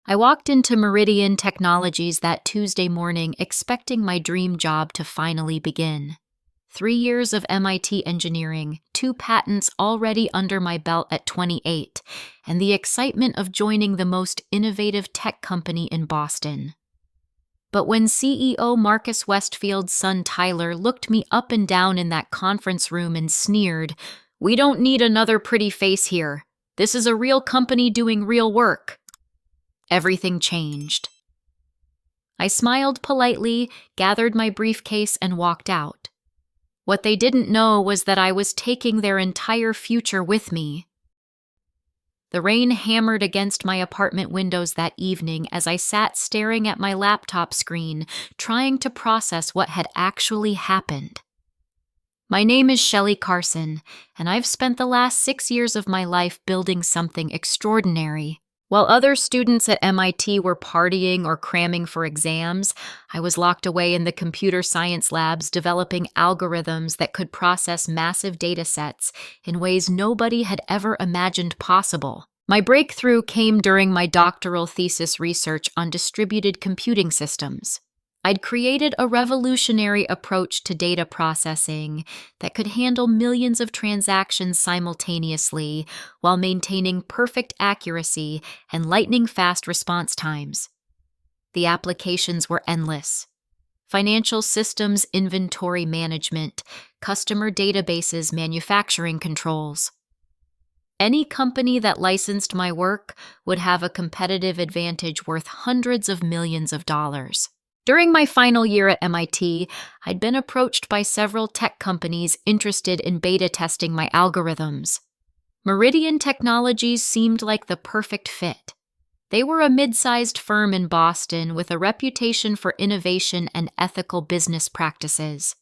I walked into Meridian Technologies that Tuesday morning expecting my dream job to finally begin. 3 years of MIT engineering, 2 patents already under my belt at 28, and the excitement of joining the most innovative tech company in Boston. But when CEO Marcus Westfield's son Tyler looked me up and down in that conference room and sneered, "We don't need another pretty face here. This is a real company doing real work," everything changed. I smiled politely, gathered my briefcase, and walked out. What they didn't know was that I was taking their entire future with me. The rain hammered against my apartment windows that evening as I sat staring at my laptop screen, trying to process what had actually happened. My name is Shelley Carson, and I've spent the last 6 years of my life building something extraordinary. While other students at MIT were partying or cramming for exams, I was locked away in the computer science labs developing algorithms that could process massive data sets in ways nobody had ever imagined possible. My breakthrough came during my doctoral thesis research on distributed computing systems. I'd created a revolutionary approach to data processing that could handle millions of transactions simultaneously while maintaining perfect accuracy and lightning-fast response times. The applications were endless. Financial systems, inventory management, customer databases, manufacturing controls. Any company that licensed my work would have a competitive advantage worth hundreds of millions of dollars. During my final year at MIT, I'd been approached by several tech companies interested in beta testing my algorithms. Meridian Technologies seemed like the perfect fit. They were a mid-sized firm in Boston with a reputation for innovation and ethical business practices.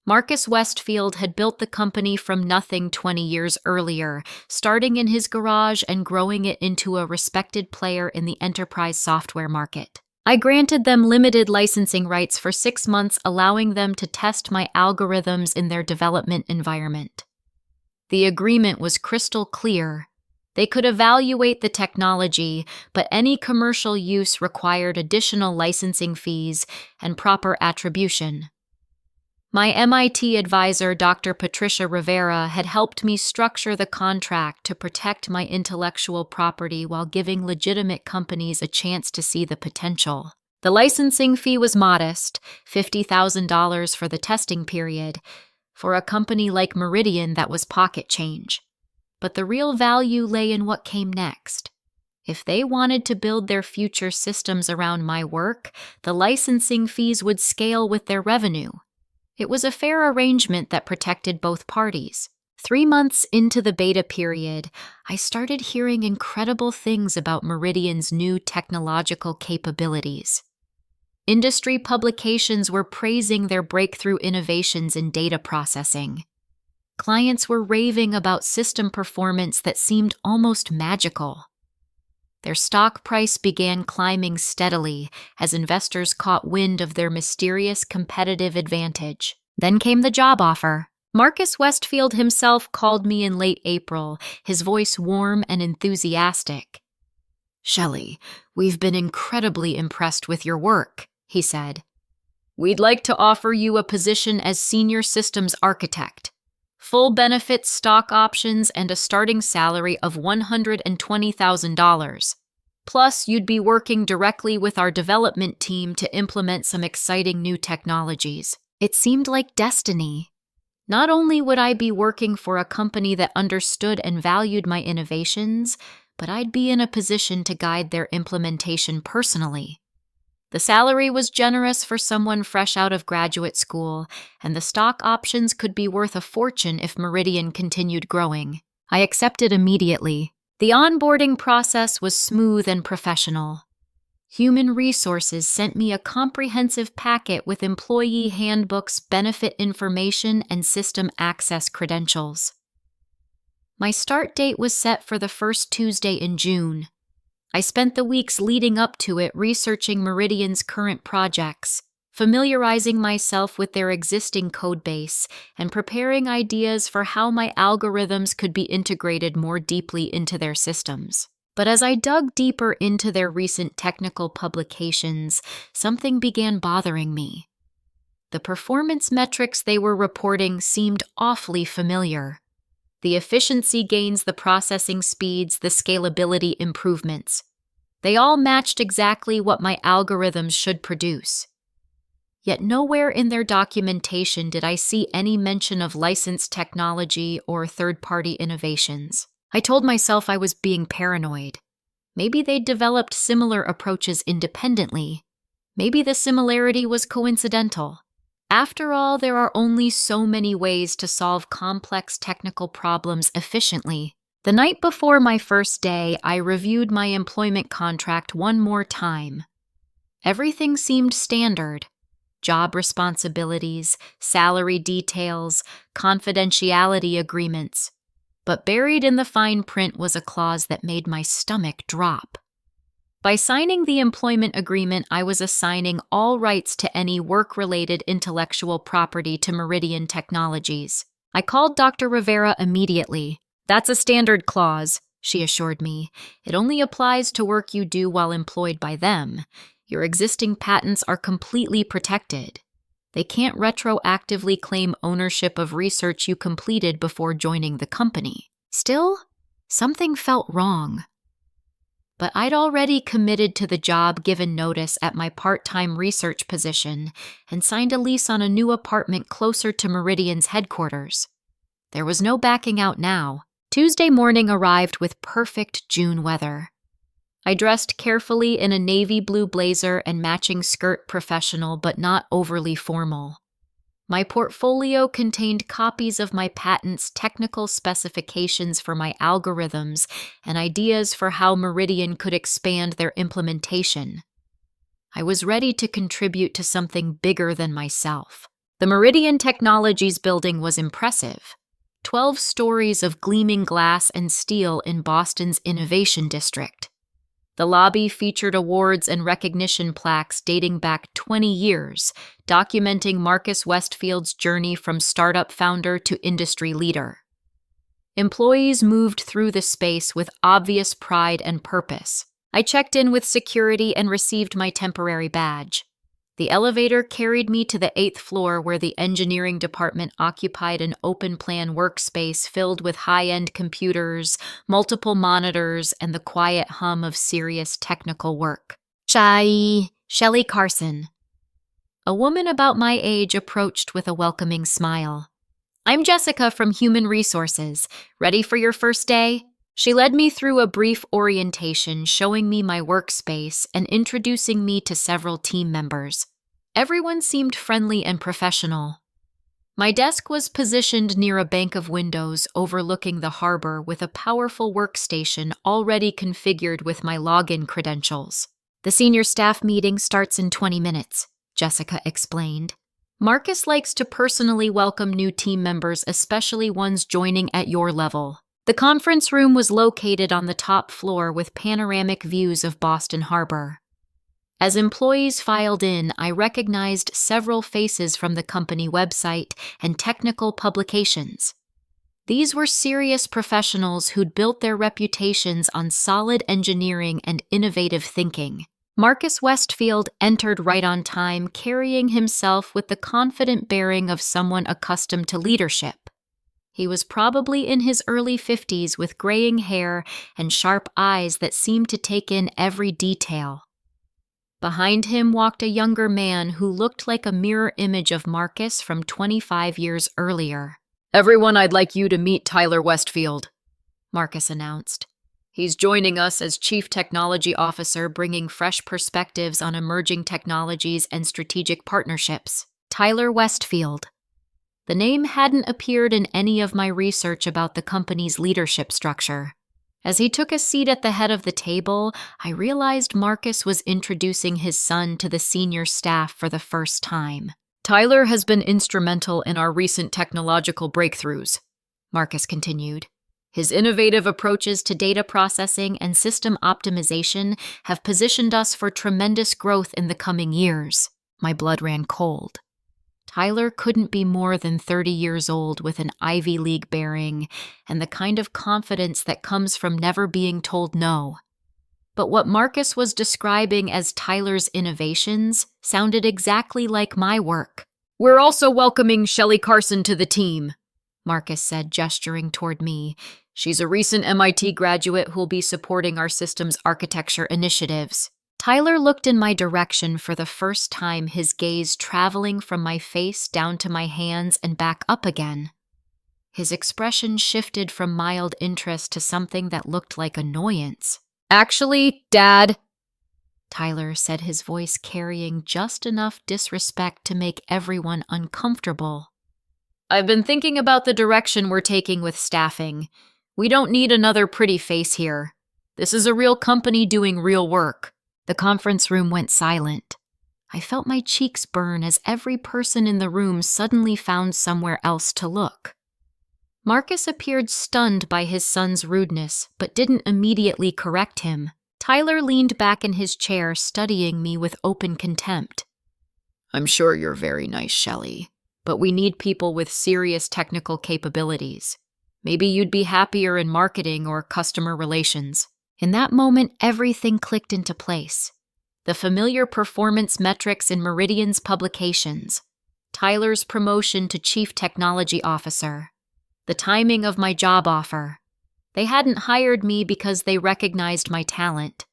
Marcus Westfield had built the company from nothing 20 years earlier, starting in his garage and growing it into a respected player in the enterprise software market. I granted them limited licensing rights for 6 months, allowing them to test my algorithms in their development environment. The agreement was crystal clear. They could evaluate the technology, but any commercial use required additional licensing fees and proper attribution. My MIT advisor, Dr. Patricia Rivera, had helped me structure the contract to protect my intellectual property while giving legitimate companies a chance to see the potential. The licensing fee was modest, $50,000 for the testing period. For a company like Meridian, that was pocket change. But the real value lay in what came next. If they wanted to build their future systems around my work, the licensing fees would scale with their revenue. It was a fair arrangement that protected both parties. 3 months into the beta period, I started hearing incredible things about Meridian's new technological capabilities. Industry publications were praising their breakthrough innovations in data processing. Clients were raving about system performance that seemed almost magical. Their stock price began climbing steadily as investors caught wind of their mysterious competitive advantage. Then came the job offer. Marcus Westfield himself called me in late April, his voice warm and enthusiastic. "Shelley, we've been incredibly impressed with your work," he said. "We'd like to offer you a position as senior systems architect. Full benefits, stock options, and a starting salary of $120,000. Plus, you'd be working directly with our development team to implement some exciting new technologies." It seemed like destiny. Not only would I be working for a company that understood and valued my innovations, but I'd be in a position to guide their implementation personally. The salary was generous for someone fresh out of graduate school, and the stock options could be worth a fortune if Meridian continued growing. I accepted immediately. The onboarding process was smooth and professional. Human Resources sent me a comprehensive packet with employee handbooks, benefit information, and system access credentials. My start date was set for the first Tuesday in June. I spent the weeks leading up to it researching Meridian's current projects, familiarizing myself with their existing codebase, and preparing ideas for how my algorithms could be integrated more deeply into their systems. But as I dug deeper into their recent technical publications, something began bothering me. The performance metrics they were reporting seemed awfully familiar. The efficiency gains, the processing speeds, the scalability improvements. They all matched exactly what my algorithms should produce. Yet nowhere in their documentation did I see any mention of licensed technology or third-party innovations. I told myself I was being paranoid. Maybe they'd developed similar approaches independently. Maybe the similarity was coincidental. After all, there are only so many ways to solve complex technical problems efficiently. The night before my first day, I reviewed my employment contract one more time. Everything seemed standard. Job responsibilities, salary details, confidentiality agreements. But buried in the fine print was a clause that made my stomach drop. By signing the employment agreement, I was assigning all rights to any work-related intellectual property to Meridian Technologies. I called Dr. Rivera immediately. "That's a standard clause," she assured me. "It only applies to work you do while employed by them. Your existing patents are completely protected. They can't retroactively claim ownership of research you completed before joining the company." Still, something felt wrong. But I'd already committed to the job, given notice at my part-time research position, and signed a lease on a new apartment closer to Meridian's headquarters. There was no backing out now. Tuesday morning arrived with perfect June weather. I dressed carefully in a navy blue blazer and matching skirt, professional but not overly formal. My portfolio contained copies of my patents, technical specifications for my algorithms, and ideas for how Meridian could expand their implementation. I was ready to contribute to something bigger than myself. The Meridian Technologies building was impressive. 12 stories of gleaming glass and steel in Boston's Innovation District. The lobby featured awards and recognition plaques dating back 20 years, documenting Marcus Westfield's journey from startup founder to industry leader. Employees moved through the space with obvious pride and purpose. I checked in with security and received my temporary badge. The elevator carried me to the 8th floor, where the engineering department occupied an open-plan workspace filled with high-end computers, multiple monitors, and the quiet hum of serious technical work. Shelley Carson. A woman about my age approached with a welcoming smile. "I'm Jessica from Human Resources. Ready for your first day?" She led me through a brief orientation, showing me my workspace and introducing me to several team members. Everyone seemed friendly and professional. My desk was positioned near a bank of windows overlooking the harbor, with a powerful workstation already configured with my login credentials. "The senior staff meeting starts in 20 minutes, Jessica explained. "Marcus likes to personally welcome new team members, especially ones joining at your level." The conference room was located on the top floor with panoramic views of Boston Harbor. As employees filed in, I recognized several faces from the company website and technical publications. These were serious professionals who'd built their reputations on solid engineering and innovative thinking. Marcus Westfield entered right on time, carrying himself with the confident bearing of someone accustomed to leadership. He was probably in his early 50s, with graying hair and sharp eyes that seemed to take in every detail. Behind him walked a younger man who looked like a mirror image of Marcus from 25 years earlier. "Everyone, I'd like you to meet Tyler Westfield," Marcus announced. "He's joining us as Chief Technology Officer, bringing fresh perspectives on emerging technologies and strategic partnerships." Tyler Westfield. The name hadn't appeared in any of my research about the company's leadership structure. As he took a seat at the head of the table, I realized Marcus was introducing his son to the senior staff for the first time. "Tyler has been instrumental in our recent technological breakthroughs," Marcus continued. "His innovative approaches to data processing and system optimization have positioned us for tremendous growth in the coming years." My blood ran cold. Tyler couldn't be more than 30 years old, with an Ivy League bearing and the kind of confidence that comes from never being told no. but what Marcus was describing as Tyler's innovations sounded exactly like my work. "We're also welcoming Shelley Carson to the team," Marcus said, gesturing toward me. "She's a recent MIT graduate who'll be supporting our system's architecture initiatives." Tyler looked in my direction for the first time, his gaze traveling from my face down to my hands and back up again. His expression shifted from mild interest to something that looked like annoyance. "Actually, Dad," Tyler said, his voice carrying just enough disrespect to make everyone uncomfortable, "I've been thinking about the direction we're taking with staffing. We don't need another pretty face here. This is a real company doing real work." The conference room went silent. I felt my cheeks burn as every person in the room suddenly found somewhere else to look. Marcus appeared stunned by his son's rudeness, but didn't immediately correct him. Tyler leaned back in his chair, studying me with open contempt. "I'm sure you're very nice, Shelley, but we need people with serious technical capabilities. Maybe you'd be happier in marketing or customer relations." In that moment, everything clicked into place. The familiar performance metrics in Meridian's publications, Tyler's promotion to Chief Technology Officer, the timing of my job offer. They hadn't hired me because they recognized my talent.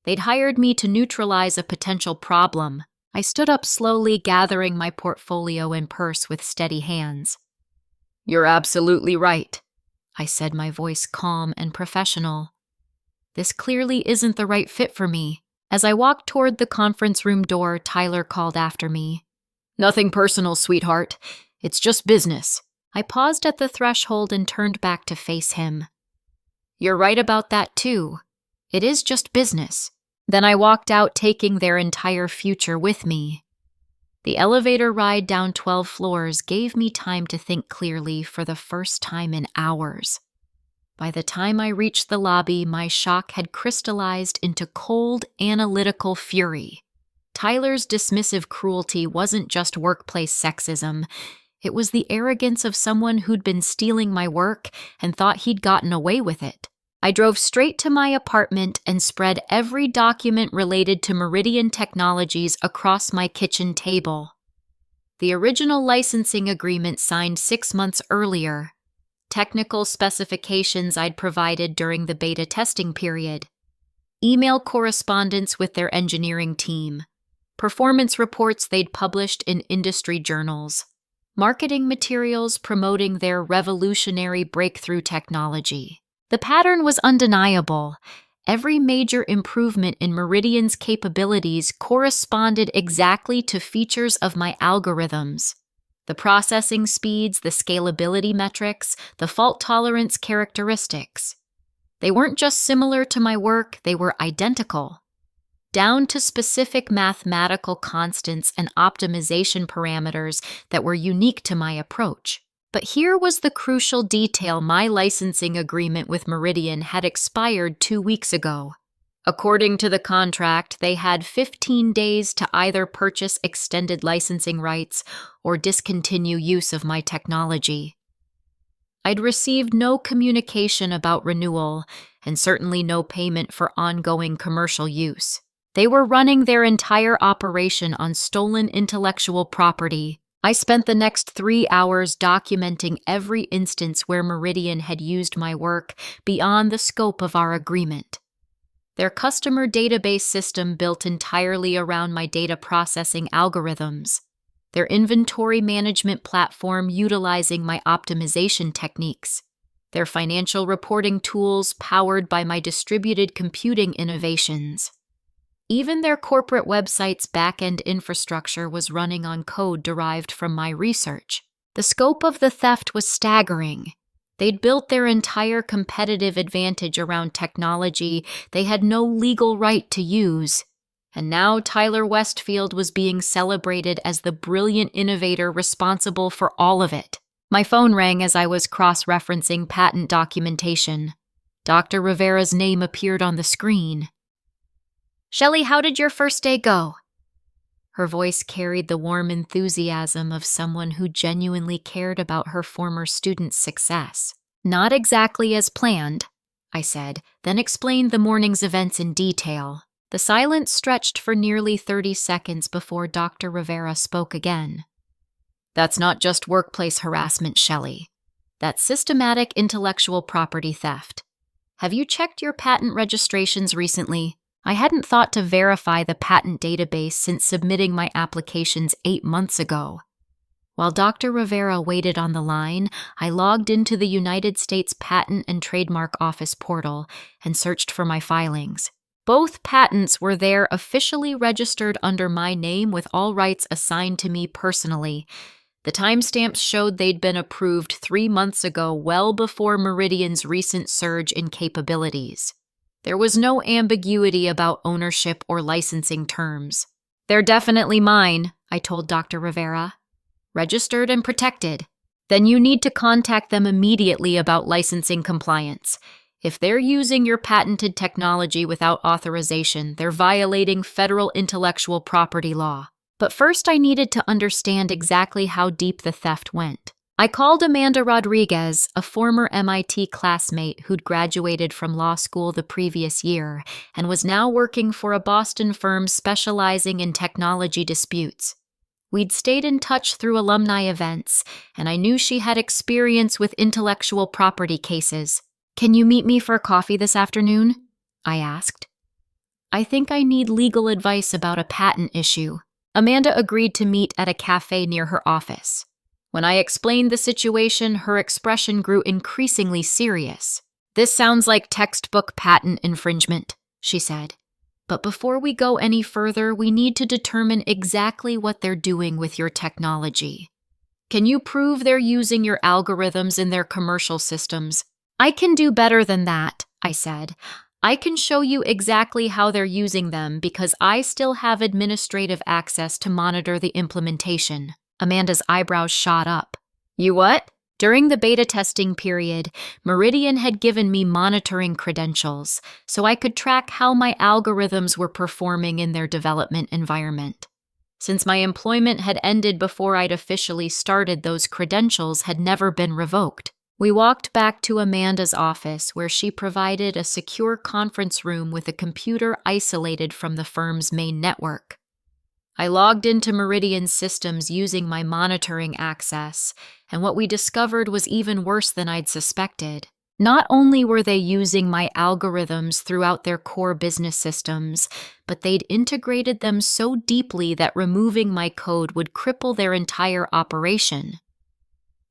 They'd hired me to neutralize a potential problem. I stood up slowly, gathering my portfolio and purse with steady hands. "You're absolutely right," I said, my voice calm and professional. "This clearly isn't the right fit for me." As I walked toward the conference room door, Tyler called after me. "Nothing personal, sweetheart. It's just business." I paused at the threshold and turned back to face him. "You're right about that, too. It is just business." Then I walked out, taking their entire future with me. The elevator ride down 12 floors gave me time to think clearly for the first time in hours. By the time I reached the lobby, my shock had crystallized into cold, analytical fury. Tyler's dismissive cruelty wasn't just workplace sexism. It was the arrogance of someone who'd been stealing my work and thought he'd gotten away with it. I drove straight to my apartment and spread every document related to Meridian Technologies across my kitchen table. The original licensing agreement signed 6 months earlier, technical specifications I'd provided during the beta testing period, email correspondence with their engineering team, performance reports they'd published in industry journals, marketing materials promoting their revolutionary breakthrough technology. The pattern was undeniable. Every major improvement in Meridian's capabilities corresponded exactly to features of my algorithms. The processing speeds, the scalability metrics, the fault tolerance characteristics. They weren't just similar to my work, they were identical, down to specific mathematical constants and optimization parameters that were unique to my approach. But here was the crucial detail: my licensing agreement with Meridian had expired 2 weeks ago. According to the contract, they had 15 days to either purchase extended licensing rights or discontinue use of my technology. I'd received no communication about renewal, and certainly no payment for ongoing commercial use. They were running their entire operation on stolen intellectual property. I spent the next 3 hours documenting every instance where Meridian had used my work beyond the scope of our agreement. Their customer database system built entirely around my data processing algorithms. Their inventory management platform utilizing my optimization techniques. Their financial reporting tools powered by my distributed computing innovations. Even their corporate website's back-end infrastructure was running on code derived from my research. The scope of the theft was staggering. They'd built their entire competitive advantage around technology they had no legal right to use. And now Tyler Westfield was being celebrated as the brilliant innovator responsible for all of it. My phone rang as I was cross-referencing patent documentation. Dr. Rivera's name appeared on the screen. "Shelley, how did your first day go?" Her voice carried the warm enthusiasm of someone who genuinely cared about her former student's success. "Not exactly as planned," I said, then explained the morning's events in detail. The silence stretched for nearly 30 seconds before Dr. Rivera spoke again. That's not just workplace harassment, Shelley. That's systematic intellectual property theft. Have you checked your patent registrations recently? I hadn't thought to verify the patent database since submitting my applications 8 months ago. While Dr. Rivera waited on the line, I logged into the United States Patent and Trademark Office portal and searched for my filings. Both patents were there officially registered under my name with all rights assigned to me personally. The timestamps showed they'd been approved 3 months ago, well before Meridian's recent surge in capabilities. There was no ambiguity about ownership or licensing terms. They're definitely mine, I told Dr. Rivera. Registered and protected. Then you need to contact them immediately about licensing compliance. If they're using your patented technology without authorization, they're violating federal intellectual property law. But first I needed to understand exactly how deep the theft went. I called Amanda Rodriguez, a former MIT classmate who'd graduated from law school the previous year and was now working for a Boston firm specializing in technology disputes. We'd stayed in touch through alumni events, and I knew she had experience with intellectual property cases. Can you meet me for coffee this afternoon? I asked. I think I need legal advice about a patent issue. Amanda agreed to meet at a cafe near her office. When I explained the situation, her expression grew increasingly serious. This sounds like textbook patent infringement, she said. But before we go any further, we need to determine exactly what they're doing with your technology. Can you prove they're using your algorithms in their commercial systems? I can do better than that, I said. I can show you exactly how they're using them because I still have administrative access to monitor the implementation. Amanda's eyebrows shot up. You what? During the beta testing period, Meridian had given me monitoring credentials so I could track how my algorithms were performing in their development environment. Since my employment had ended before I'd officially started, those credentials had never been revoked. We walked back to Amanda's office where she provided a secure conference room with a computer isolated from the firm's main network. I logged into Meridian's systems using my monitoring access, and what we discovered was even worse than I'd suspected. Not only were they using my algorithms throughout their core business systems, but they'd integrated them so deeply that removing my code would cripple their entire operation.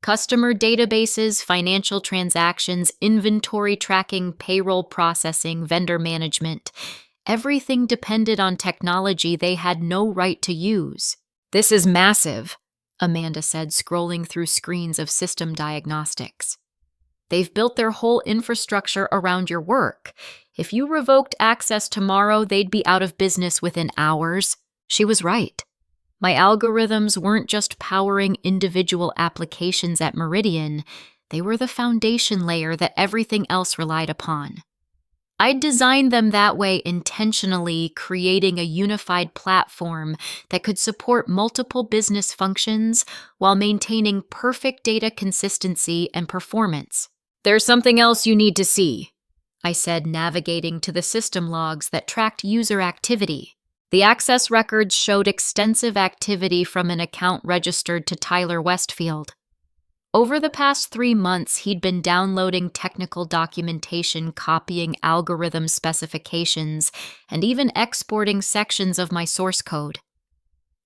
Customer databases, financial transactions, inventory tracking, payroll processing, vendor management. Everything depended on technology they had no right to use. This is massive, Amanda said, scrolling through screens of system diagnostics. They've built their whole infrastructure around your work. If you revoked access tomorrow, they'd be out of business within hours. She was right. My algorithms weren't just powering individual applications at Meridian, they were the foundation layer that everything else relied upon. I'd designed them that way intentionally, creating a unified platform that could support multiple business functions while maintaining perfect data consistency and performance. There's something else you need to see, I said, navigating to the system logs that tracked user activity. The access records showed extensive activity from an account registered to Tyler Westfield. Over the past 3 months, he'd been downloading technical documentation, copying algorithm specifications, and even exporting sections of my source code.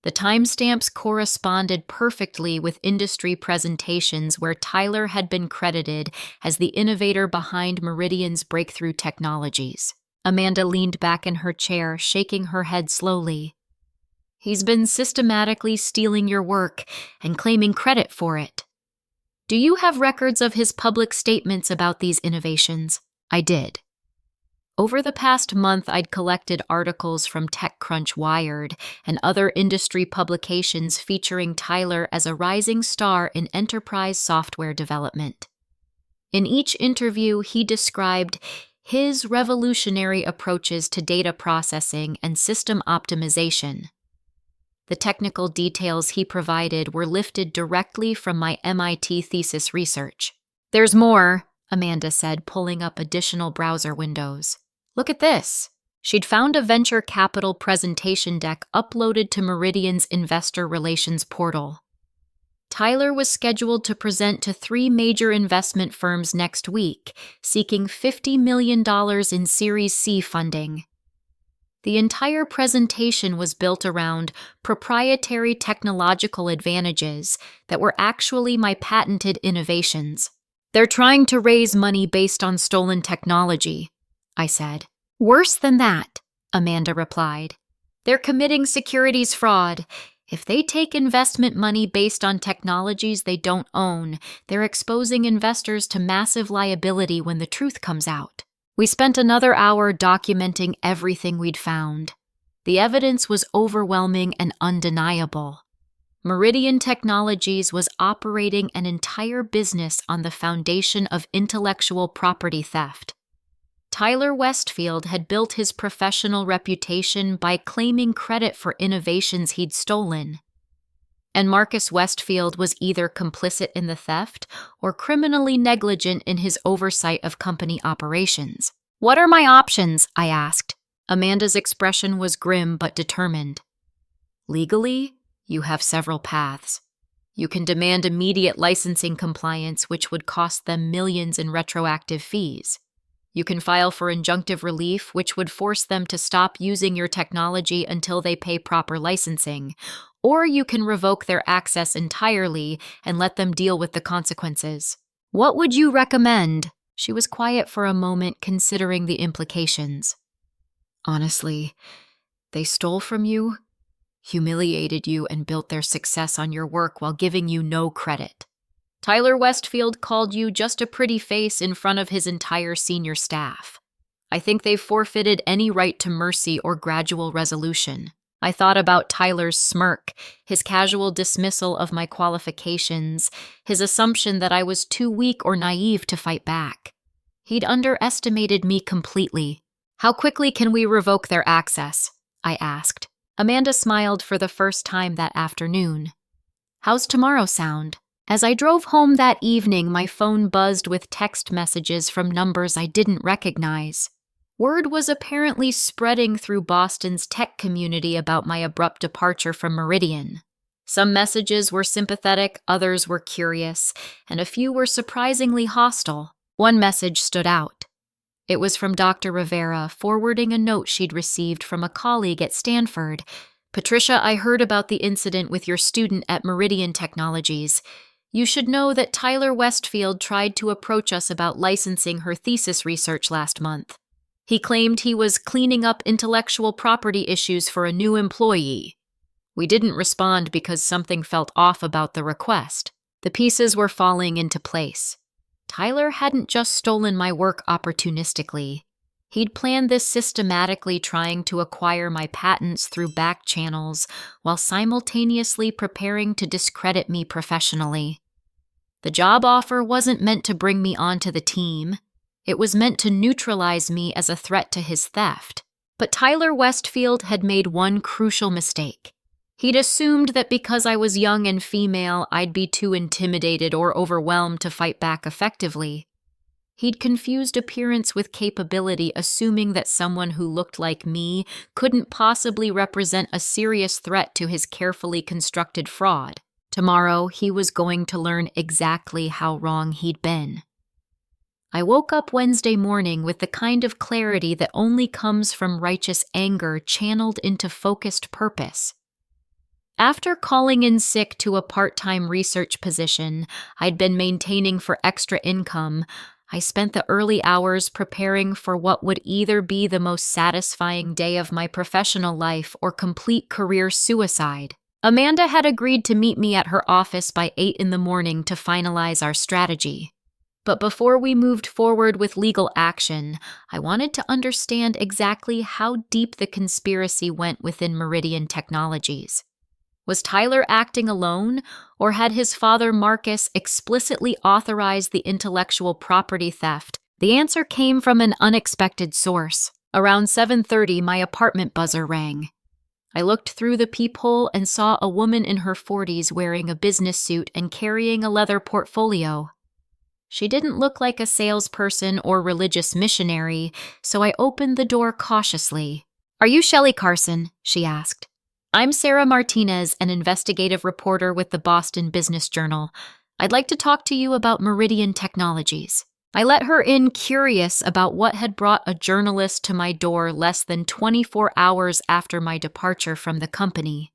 The timestamps corresponded perfectly with industry presentations where Tyler had been credited as the innovator behind Meridian's breakthrough technologies. Amanda leaned back in her chair, shaking her head slowly. He's been systematically stealing your work and claiming credit for it. Do you have records of his public statements about these innovations? I did. Over the past month, I'd collected articles from TechCrunch, Wired, and other industry publications featuring Tyler as a rising star in enterprise software development. In each interview, he described his revolutionary approaches to data processing and system optimization. The technical details he provided were lifted directly from my MIT thesis research. There's more, Amanda said, pulling up additional browser windows. Look at this. She'd found a venture capital presentation deck uploaded to Meridian's investor relations portal. Tyler was scheduled to present to 3 major investment firms next week, seeking $50 million in Series C funding. The entire presentation was built around proprietary technological advantages that were actually my patented innovations. They're trying to raise money based on stolen technology, I said. Worse than that, Amanda replied. They're committing securities fraud. If they take investment money based on technologies they don't own, they're exposing investors to massive liability when the truth comes out. We spent another hour documenting everything we'd found. The evidence was overwhelming and undeniable. Meridian Technologies was operating an entire business on the foundation of intellectual property theft. Tyler Westfield had built his professional reputation by claiming credit for innovations he'd stolen. And Marcus Westfield was either complicit in the theft or criminally negligent in his oversight of company operations. What are my options? I asked. Amanda's expression was grim but determined. Legally, you have several paths. You can demand immediate licensing compliance, which would cost them millions in retroactive fees. You can file for injunctive relief, which would force them to stop using your technology until they pay proper licensing. Or you can revoke their access entirely and let them deal with the consequences. What would you recommend? She was quiet for a moment, considering the implications. Honestly, they stole from you, humiliated you, and built their success on your work while giving you no credit. Tyler Westfield called you just a pretty face in front of his entire senior staff. I think they've forfeited any right to mercy or gradual resolution. I thought about Tyler's smirk, his casual dismissal of my qualifications, his assumption that I was too weak or naive to fight back. He'd underestimated me completely. How quickly can we revoke their access? I asked. Amanda smiled for the first time that afternoon. How's tomorrow sound? As I drove home that evening, my phone buzzed with text messages from numbers I didn't recognize. Word was apparently spreading through Boston's tech community about my abrupt departure from Meridian. Some messages were sympathetic, others were curious, and a few were surprisingly hostile. One message stood out. It was from Dr. Rivera, forwarding a note she'd received from a colleague at Stanford. Patricia, I heard about the incident with your student at Meridian Technologies. You should know that Tyler Westfield tried to approach us about licensing her thesis research last month. He claimed he was cleaning up intellectual property issues for a new employee. We didn't respond because something felt off about the request. The pieces were falling into place. Tyler hadn't just stolen my work opportunistically. He'd planned this systematically, trying to acquire my patents through back channels while simultaneously preparing to discredit me professionally. The job offer wasn't meant to bring me onto the team. It was meant to neutralize me as a threat to his theft. But Tyler Westfield had made one crucial mistake. He'd assumed that because I was young and female, I'd be too intimidated or overwhelmed to fight back effectively. He'd confused appearance with capability, assuming that someone who looked like me couldn't possibly represent a serious threat to his carefully constructed fraud. Tomorrow, he was going to learn exactly how wrong he'd been. I woke up Wednesday morning with the kind of clarity that only comes from righteous anger channeled into focused purpose. After calling in sick to a part-time research position I'd been maintaining for extra income, I spent the early hours preparing for what would either be the most satisfying day of my professional life or complete career suicide. Amanda had agreed to meet me at her office by 8 in the morning to finalize our strategy. But before we moved forward with legal action, I wanted to understand exactly how deep the conspiracy went within Meridian Technologies. Was Tyler acting alone, or had his father Marcus explicitly authorized the intellectual property theft? The answer came from an unexpected source. Around 7:30, my apartment buzzer rang. I looked through the peephole and saw a woman in her 40s wearing a business suit and carrying a leather portfolio. She didn't look like a salesperson or religious missionary, so I opened the door cautiously. "Are you Shelley Carson?" she asked. "I'm Sarah Martinez, an investigative reporter with the Boston Business Journal. I'd like to talk to you about Meridian Technologies." I let her in, curious about what had brought a journalist to my door less than 24 hours after my departure from the company.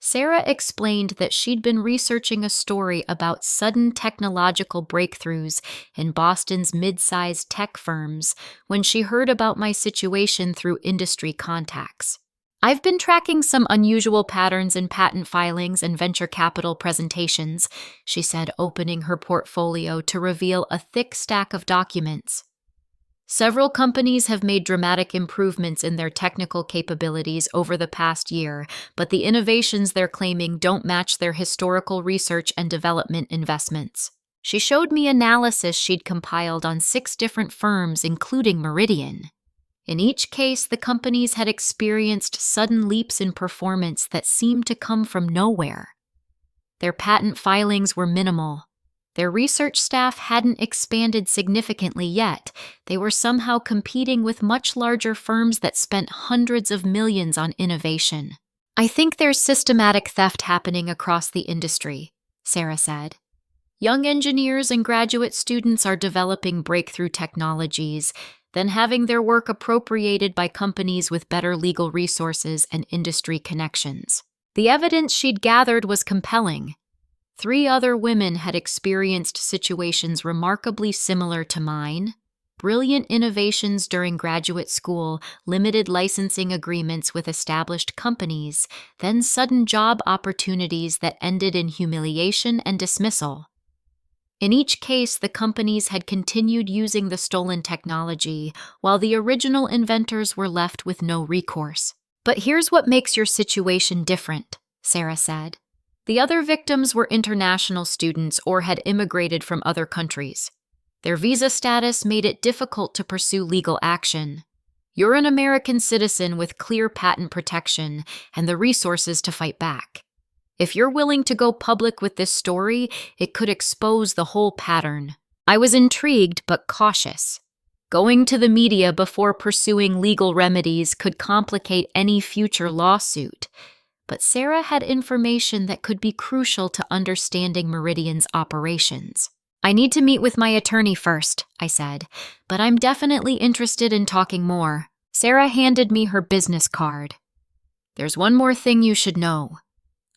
Sarah explained that she'd been researching a story about sudden technological breakthroughs in Boston's mid-sized tech firms when she heard about my situation through industry contacts. "I've been tracking some unusual patterns in patent filings and venture capital presentations," she said, opening her portfolio to reveal a thick stack of documents. "Several companies have made dramatic improvements in their technical capabilities over the past year, but the innovations they're claiming don't match their historical research and development investments." She showed me analysis she'd compiled on 6 different firms, including Meridian. In each case, the companies had experienced sudden leaps in performance that seemed to come from nowhere. Their patent filings were minimal. Their research staff hadn't expanded significantly yet. They were somehow competing with much larger firms that spent hundreds of millions on innovation. "I think there's systematic theft happening across the industry," Sarah said. "Young engineers and graduate students are developing breakthrough technologies, then having their work appropriated by companies with better legal resources and industry connections." The evidence she'd gathered was compelling. 3 other women had experienced situations remarkably similar to mine: brilliant innovations during graduate school, limited licensing agreements with established companies, then sudden job opportunities that ended in humiliation and dismissal. In each case, the companies had continued using the stolen technology, while the original inventors were left with no recourse. "But here's what makes your situation different," Sarah said. "The other victims were international students or had immigrated from other countries. Their visa status made it difficult to pursue legal action. You're an American citizen with clear patent protection and the resources to fight back. If you're willing to go public with this story, it could expose the whole pattern." I was intrigued but cautious. Going to the media before pursuing legal remedies could complicate any future lawsuit. But Sarah had information that could be crucial to understanding Meridian's operations. "I need to meet with my attorney first," I said, "but I'm definitely interested in talking more." Sarah handed me her business card. "There's one more thing you should know.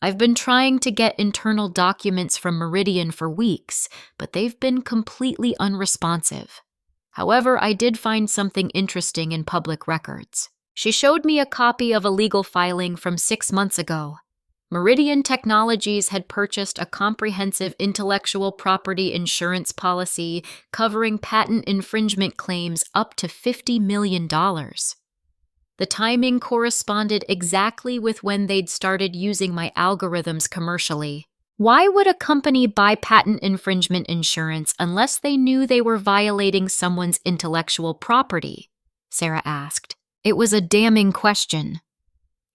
I've been trying to get internal documents from Meridian for weeks, but they've been completely unresponsive. However, I did find something interesting in public records." She showed me a copy of a legal filing from 6 months ago. Meridian Technologies had purchased a comprehensive intellectual property insurance policy covering patent infringement claims up to $50 million. The timing corresponded exactly with when they'd started using my algorithms commercially. Why would a company buy patent infringement insurance unless they knew they were violating someone's intellectual property? Sarah asked. It was a damning question.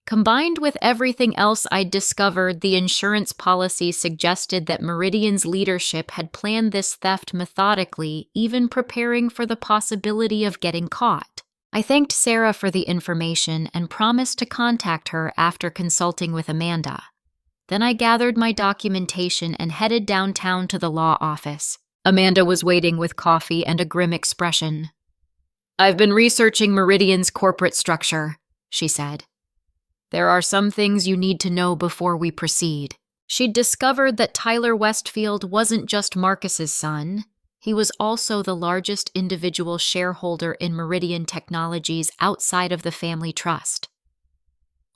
Combined with everything else I'd discovered, the insurance policy suggested that Meridian's leadership had planned this theft methodically, even preparing for the possibility of getting caught. I thanked Sarah for the information and promised to contact her after consulting with Amanda. Then I gathered my documentation and headed downtown to the law office. Amanda was waiting with coffee and a grim expression. "I've been researching Meridian's corporate structure," she said. "There are some things you need to know before we proceed." She'd discovered that Tyler Westfield wasn't just Marcus's son. He was also the largest individual shareholder in Meridian Technologies outside of the family trust.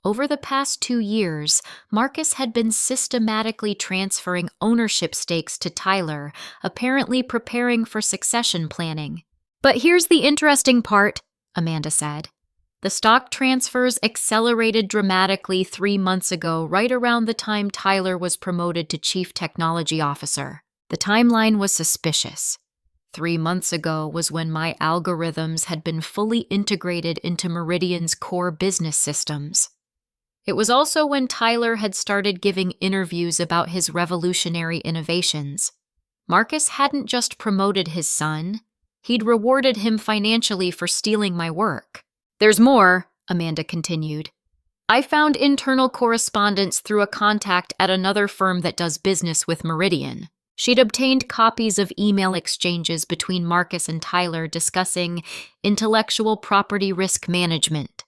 Over the past 2 years, Marcus had been systematically transferring ownership stakes to Tyler, apparently preparing for succession planning. "But here's the interesting part," Amanda said. "The stock transfers accelerated dramatically 3 months ago, right around the time Tyler was promoted to Chief Technology Officer. The timeline was suspicious. 3 months ago was when my algorithms had been fully integrated into Meridian's core business systems. It was also when Tyler had started giving interviews about his revolutionary innovations. Marcus hadn't just promoted his son, he'd rewarded him financially for stealing my work. There's more, Amanda continued. I found internal correspondence through a contact at another firm that does business with Meridian. She'd obtained copies of email exchanges between Marcus and Tyler discussing intellectual property risk management.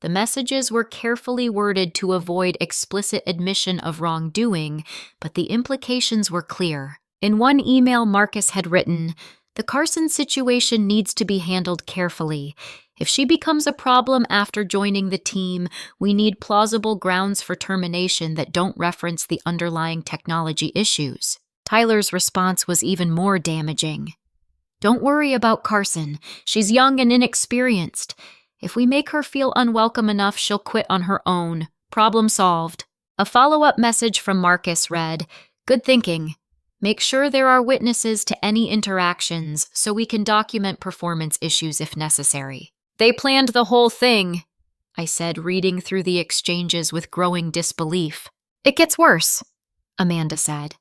The messages were carefully worded to avoid explicit admission of wrongdoing, but the implications were clear. In one email, Marcus had written, "The Carson situation needs to be handled carefully. If she becomes a problem after joining the team, we need plausible grounds for termination that don't reference the underlying technology issues." Tyler's response was even more damaging. "Don't worry about Carson. She's young and inexperienced. If we make her feel unwelcome enough, she'll quit on her own. Problem solved." A follow-up message from Marcus read, "Good thinking. Make sure there are witnesses to any interactions so we can document performance issues if necessary." "They planned the whole thing," I said, reading through the exchanges with growing disbelief. "It gets worse," Amanda said.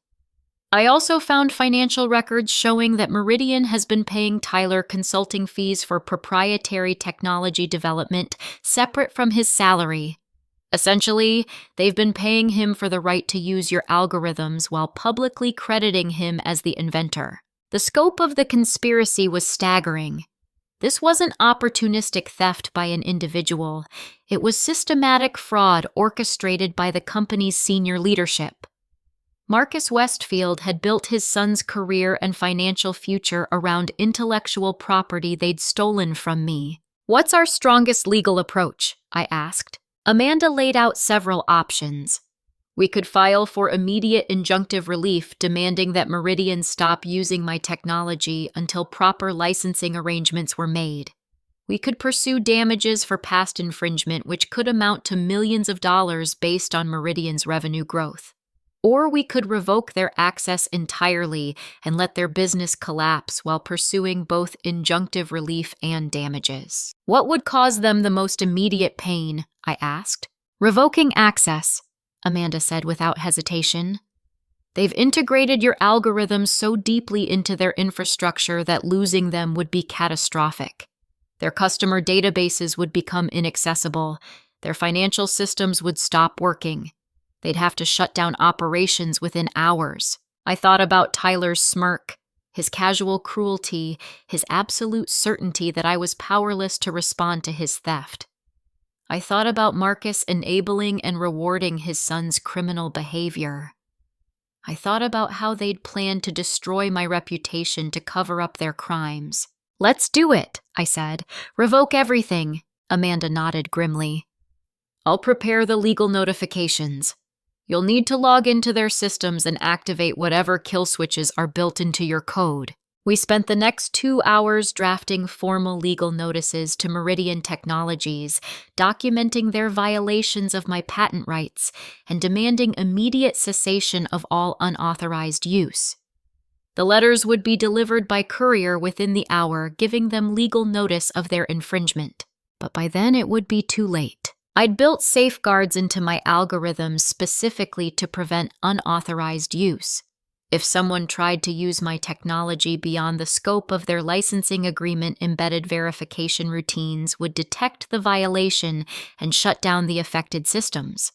"I also found financial records showing that Meridian has been paying Tyler consulting fees for proprietary technology development separate from his salary. Essentially, they've been paying him for the right to use your algorithms while publicly crediting him as the inventor." The scope of the conspiracy was staggering. This wasn't opportunistic theft by an individual. It was systematic fraud orchestrated by the company's senior leadership. Marcus Westfield had built his son's career and financial future around intellectual property they'd stolen from me. "What's our strongest legal approach?" I asked. Amanda laid out several options. We could file for immediate injunctive relief demanding that Meridian stop using my technology until proper licensing arrangements were made. We could pursue damages for past infringement, which could amount to millions of dollars based on Meridian's revenue growth. Or we could revoke their access entirely and let their business collapse while pursuing both injunctive relief and damages. "What would cause them the most immediate pain?" I asked. "Revoking access," Amanda said without hesitation. "They've integrated your algorithms so deeply into their infrastructure that losing them would be catastrophic. Their customer databases would become inaccessible. Their financial systems would stop working. They'd have to shut down operations within hours." I thought about Tyler's smirk, his casual cruelty, his absolute certainty that I was powerless to respond to his theft. I thought about Marcus enabling and rewarding his son's criminal behavior. I thought about how they'd planned to destroy my reputation to cover up their crimes. "Let's do it," I said. "Revoke everything." Amanda nodded grimly. "I'll prepare the legal notifications. You'll need to log into their systems and activate whatever kill switches are built into your code." We spent the next 2 hours drafting formal legal notices to Meridian Technologies, documenting their violations of my patent rights and demanding immediate cessation of all unauthorized use. The letters would be delivered by courier within the hour, giving them legal notice of their infringement. But by then it would be too late. I'd built safeguards into my algorithms specifically to prevent unauthorized use. If someone tried to use my technology beyond the scope of their licensing agreement, embedded verification routines would detect the violation and shut down the affected systems.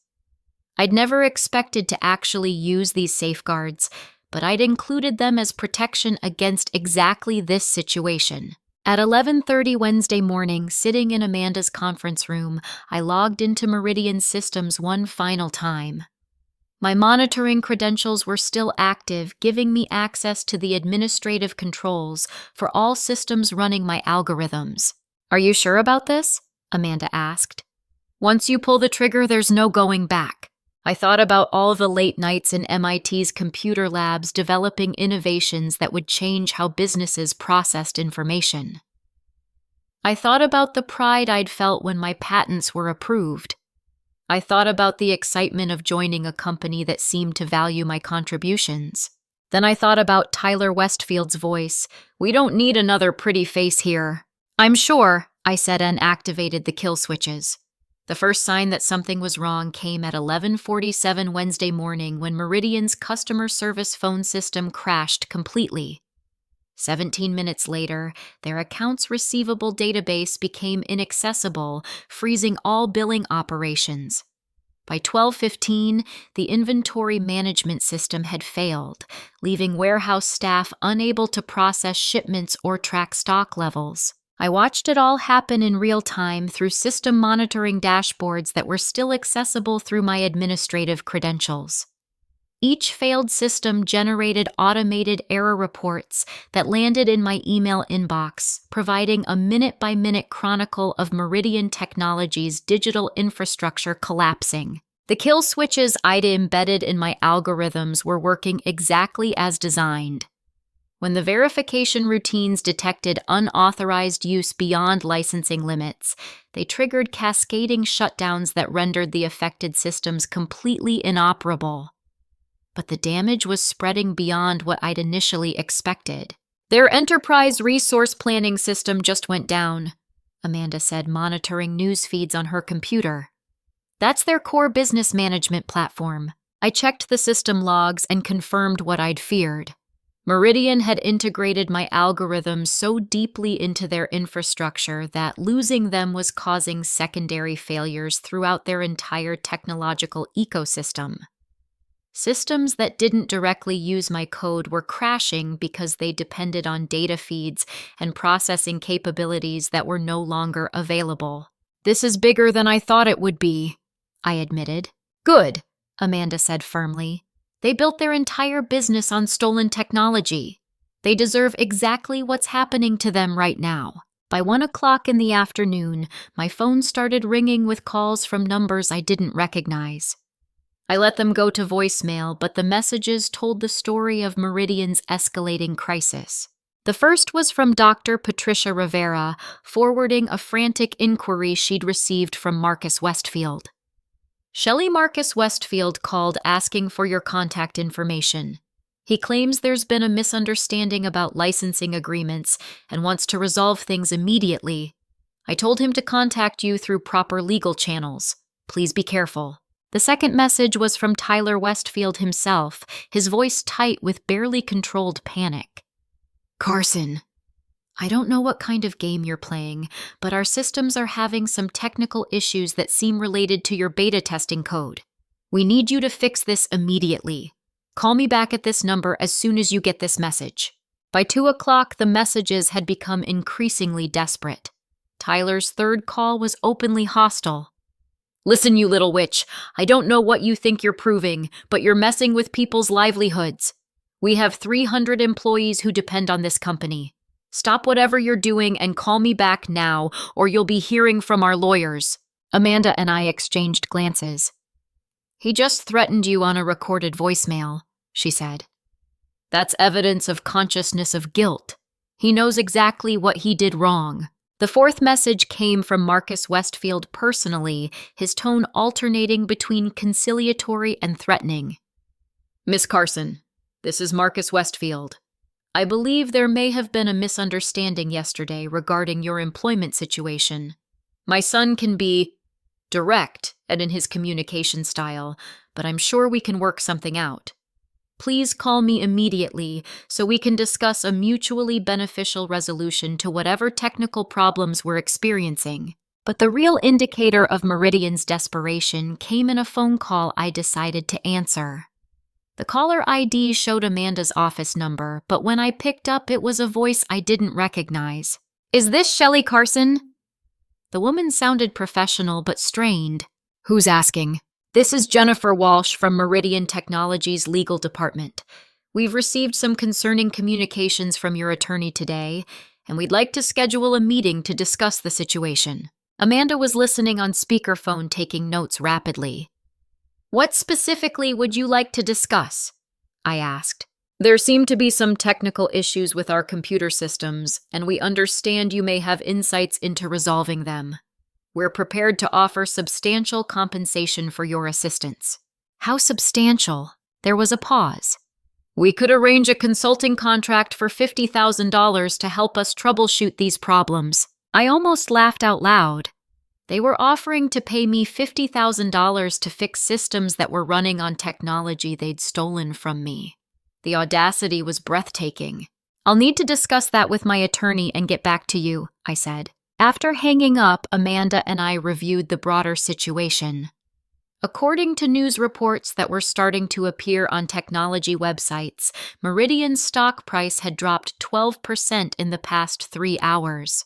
I'd never expected to actually use these safeguards, but I'd included them as protection against exactly this situation. At 11:30 Wednesday morning, sitting in Amanda's conference room, I logged into Meridian's systems one final time. My monitoring credentials were still active, giving me access to the administrative controls for all systems running my algorithms. "Are you sure about this?" Amanda asked. "Once you pull the trigger, there's no going back." I thought about all the late nights in MIT's computer labs developing innovations that would change how businesses processed information. I thought about the pride I'd felt when my patents were approved. I thought about the excitement of joining a company that seemed to value my contributions. Then I thought about Tyler Westfield's voice. "We don't need another pretty face here." "I'm sure," I said, and activated the kill switches. The first sign that something was wrong came at 11:47 Wednesday morning when Meridian's customer service phone system crashed completely. 17 minutes later, their accounts receivable database became inaccessible, freezing all billing operations. By 12:15, the inventory management system had failed, leaving warehouse staff unable to process shipments or track stock levels. I watched it all happen in real time through system monitoring dashboards that were still accessible through my administrative credentials. Each failed system generated automated error reports that landed in my email inbox, providing a minute-by-minute chronicle of Meridian Technologies' digital infrastructure collapsing. The kill switches I'd embedded in my algorithms were working exactly as designed. When the verification routines detected unauthorized use beyond licensing limits, they triggered cascading shutdowns that rendered the affected systems completely inoperable. But the damage was spreading beyond what I'd initially expected. Their enterprise resource planning system just went down, Amanda said, monitoring news feeds on her computer. That's their core business management platform. I checked the system logs and confirmed what I'd feared. Meridian had integrated my algorithms so deeply into their infrastructure that losing them was causing secondary failures throughout their entire technological ecosystem. Systems that didn't directly use my code were crashing because they depended on data feeds and processing capabilities that were no longer available. "This is bigger than I thought it would be," I admitted. "Good," Amanda said firmly. "They built their entire business on stolen technology. They deserve exactly what's happening to them right now." By 1 o'clock in the afternoon, my phone started ringing with calls from numbers I didn't recognize. I let them go to voicemail, but the messages told the story of Meridian's escalating crisis. The first was from Dr. Patricia Rivera, forwarding a frantic inquiry she'd received from Marcus Westfield. "Shelley Marcus Westfield called asking for your contact information. He claims there's been a misunderstanding about licensing agreements and wants to resolve things immediately. I told him to contact you through proper legal channels. Please be careful." The second message was from Tyler Westfield himself, his voice tight with barely controlled panic. "Carson, I don't know what kind of game you're playing, but our systems are having some technical issues that seem related to your beta testing code. We need you to fix this immediately. Call me back at this number as soon as you get this message." By 2 o'clock, the messages had become increasingly desperate. Tyler's third call was openly hostile. "Listen, you little witch, I don't know what you think you're proving, but you're messing with people's livelihoods. We have 300 employees who depend on this company. Stop whatever you're doing and call me back now, or you'll be hearing from our lawyers." Amanda and I exchanged glances. "He just threatened you on a recorded voicemail," she said. "That's evidence of consciousness of guilt. He knows exactly what he did wrong." The fourth message came from Marcus Westfield personally, his tone alternating between conciliatory and threatening. "Miss Carson, this is Marcus Westfield. I believe there may have been a misunderstanding yesterday regarding your employment situation. My son can be direct and in his communication style, but I'm sure we can work something out. Please call me immediately so we can discuss a mutually beneficial resolution to whatever technical problems we're experiencing." But the real indicator of Meridian's desperation came in a phone call I decided to answer. The caller ID showed Amanda's office number, but when I picked up, it was a voice I didn't recognize. "Is this Shelley Carson?" The woman sounded professional but strained. "Who's asking?" "This is Jennifer Walsh from Meridian Technologies' legal department. We've received some concerning communications from your attorney today, and we'd like to schedule a meeting to discuss the situation." Amanda was listening on speakerphone, taking notes rapidly. "What specifically would you like to discuss?" I asked. "There seem to be some technical issues with our computer systems, and we understand you may have insights into resolving them. We're prepared to offer substantial compensation for your assistance." How substantial? There was a pause. "We could arrange a consulting contract for $50,000 to help us troubleshoot these problems." I almost laughed out loud. They were offering to pay me $50,000 to fix systems that were running on technology they'd stolen from me. The audacity was breathtaking. I'll need to discuss that with my attorney and get back to you, I said. After hanging up, Amanda and I reviewed the broader situation. According to news reports that were starting to appear on technology websites, Meridian's stock price had dropped 12% in the past 3 hours.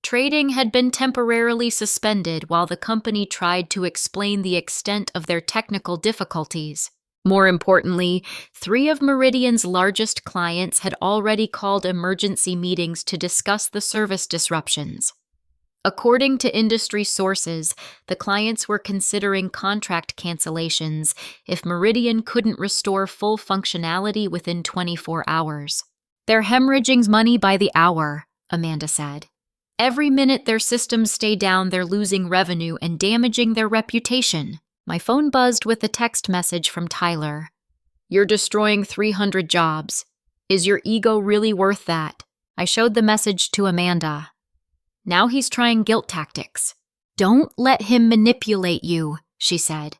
Trading had been temporarily suspended while the company tried to explain the extent of their technical difficulties. More importantly, 3 of Meridian's largest clients had already called emergency meetings to discuss the service disruptions. According to industry sources, the clients were considering contract cancellations if Meridian couldn't restore full functionality within 24 hours. They're hemorrhaging money by the hour, Amanda said. Every minute their systems stay down, they're losing revenue and damaging their reputation. My phone buzzed with a text message from Tyler. You're destroying 300 jobs. Is your ego really worth that? I showed the message to Amanda. Now he's trying guilt tactics. Don't let him manipulate you, she said.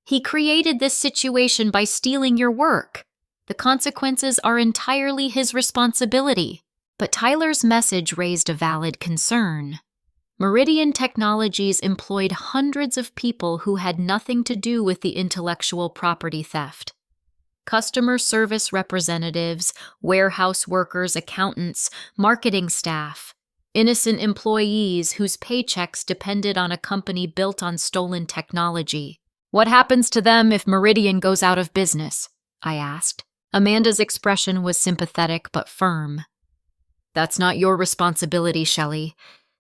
He created this situation by stealing your work. The consequences are entirely his responsibility. But Tyler's message raised a valid concern. Meridian Technologies employed hundreds of people who had nothing to do with the intellectual property theft. Customer service representatives, warehouse workers, accountants, marketing staff, innocent employees whose paychecks depended on a company built on stolen technology. What happens to them if Meridian goes out of business? I asked. Amanda's expression was sympathetic but firm. That's not your responsibility, Shelley.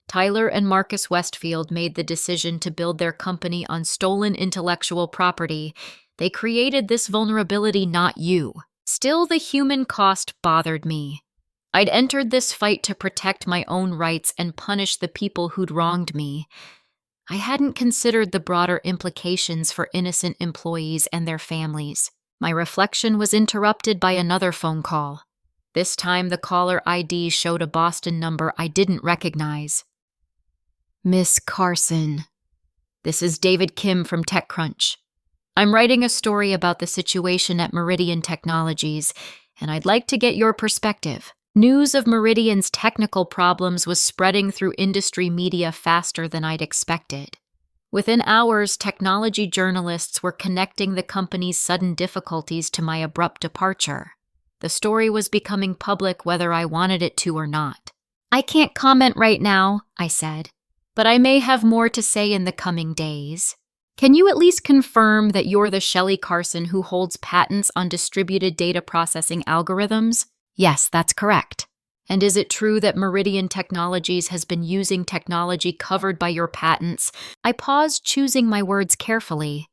Tyler and Marcus Westfield made the decision to build their company on stolen intellectual property. They created this vulnerability, not you. Still, the human cost bothered me. I'd entered this fight to protect my own rights and punish the people who'd wronged me. I hadn't considered the broader implications for innocent employees and their families. My reflection was interrupted by another phone call. This time, the caller ID showed a Boston number I didn't recognize. Miss Carson. This is David Kim from TechCrunch. I'm writing a story about the situation at Meridian Technologies, and I'd like to get your perspective. News of Meridian's technical problems was spreading through industry media faster than I'd expected. Within hours, technology journalists were connecting the company's sudden difficulties to my abrupt departure. The story was becoming public whether I wanted it to or not. I can't comment right now, I said, but I may have more to say in the coming days. Can you at least confirm that you're the Shelley Carson who holds patents on distributed data processing algorithms? Yes, that's correct. And is it true that Meridian Technologies has been using technology covered by your patents? I paused, choosing my words carefully.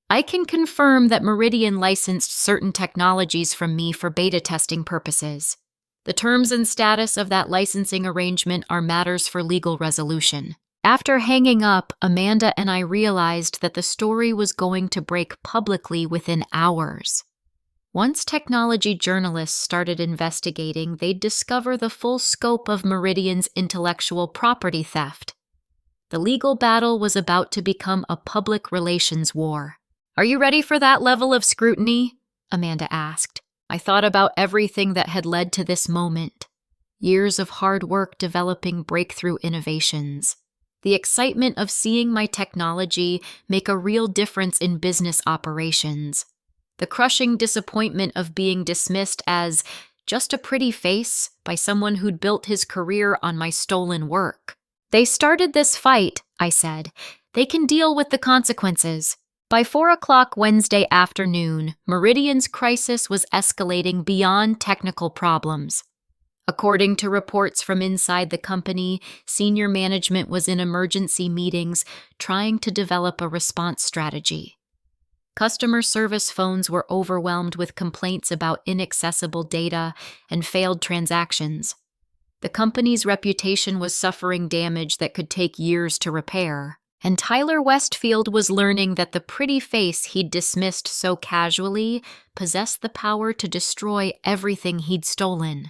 I can confirm that Meridian licensed certain technologies from me for beta testing purposes. The terms and status of that licensing arrangement are matters for legal resolution. After hanging up, Amanda and I realized that the story was going to break publicly within hours. Once technology journalists started investigating, they'd discover the full scope of Meridian's intellectual property theft. The legal battle was about to become a public relations war. Are you ready for that level of scrutiny? Amanda asked. I thought about everything that had led to this moment. Years of hard work developing breakthrough innovations. The excitement of seeing my technology make a real difference in business operations. The crushing disappointment of being dismissed as just a pretty face by someone who'd built his career on my stolen work. They started this fight, I said. They can deal with the consequences. By 4 o'clock Wednesday afternoon, Meridian's crisis was escalating beyond technical problems. According to reports from inside the company, senior management was in emergency meetings trying to develop a response strategy. Customer service phones were overwhelmed with complaints about inaccessible data and failed transactions. The company's reputation was suffering damage that could take years to repair. And Tyler Westfield was learning that the pretty face he'd dismissed so casually possessed the power to destroy everything he'd stolen.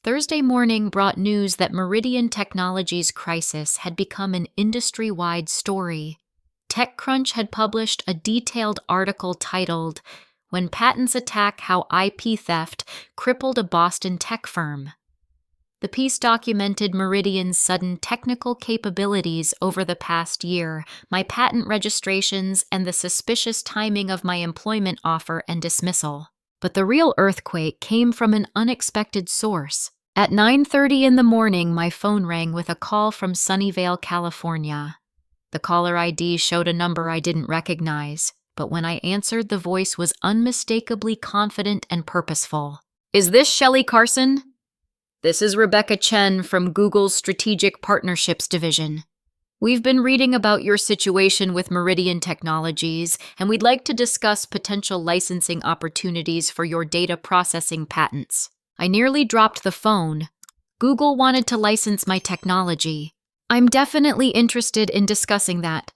Thursday morning brought news that Meridian Technologies' crisis had become an industry-wide story. TechCrunch had published a detailed article titled, "When Patents Attack How IP Theft Crippled a Boston Tech Firm." The piece documented Meridian's sudden technical capabilities over the past year, my patent registrations, and the suspicious timing of my employment offer and dismissal. But the real earthquake came from an unexpected source. At 9:30 in the morning, my phone rang with a call from Sunnyvale, California. The caller ID showed a number I didn't recognize, but when I answered, the voice was unmistakably confident and purposeful. "Is this Shelley Carson?" "This is Rebecca Chen from Google's Strategic Partnerships Division. We've been reading about your situation with Meridian Technologies, and we'd like to discuss potential licensing opportunities for your data processing patents." I nearly dropped the phone. Google wanted to license my technology. "I'm definitely interested in discussing that,"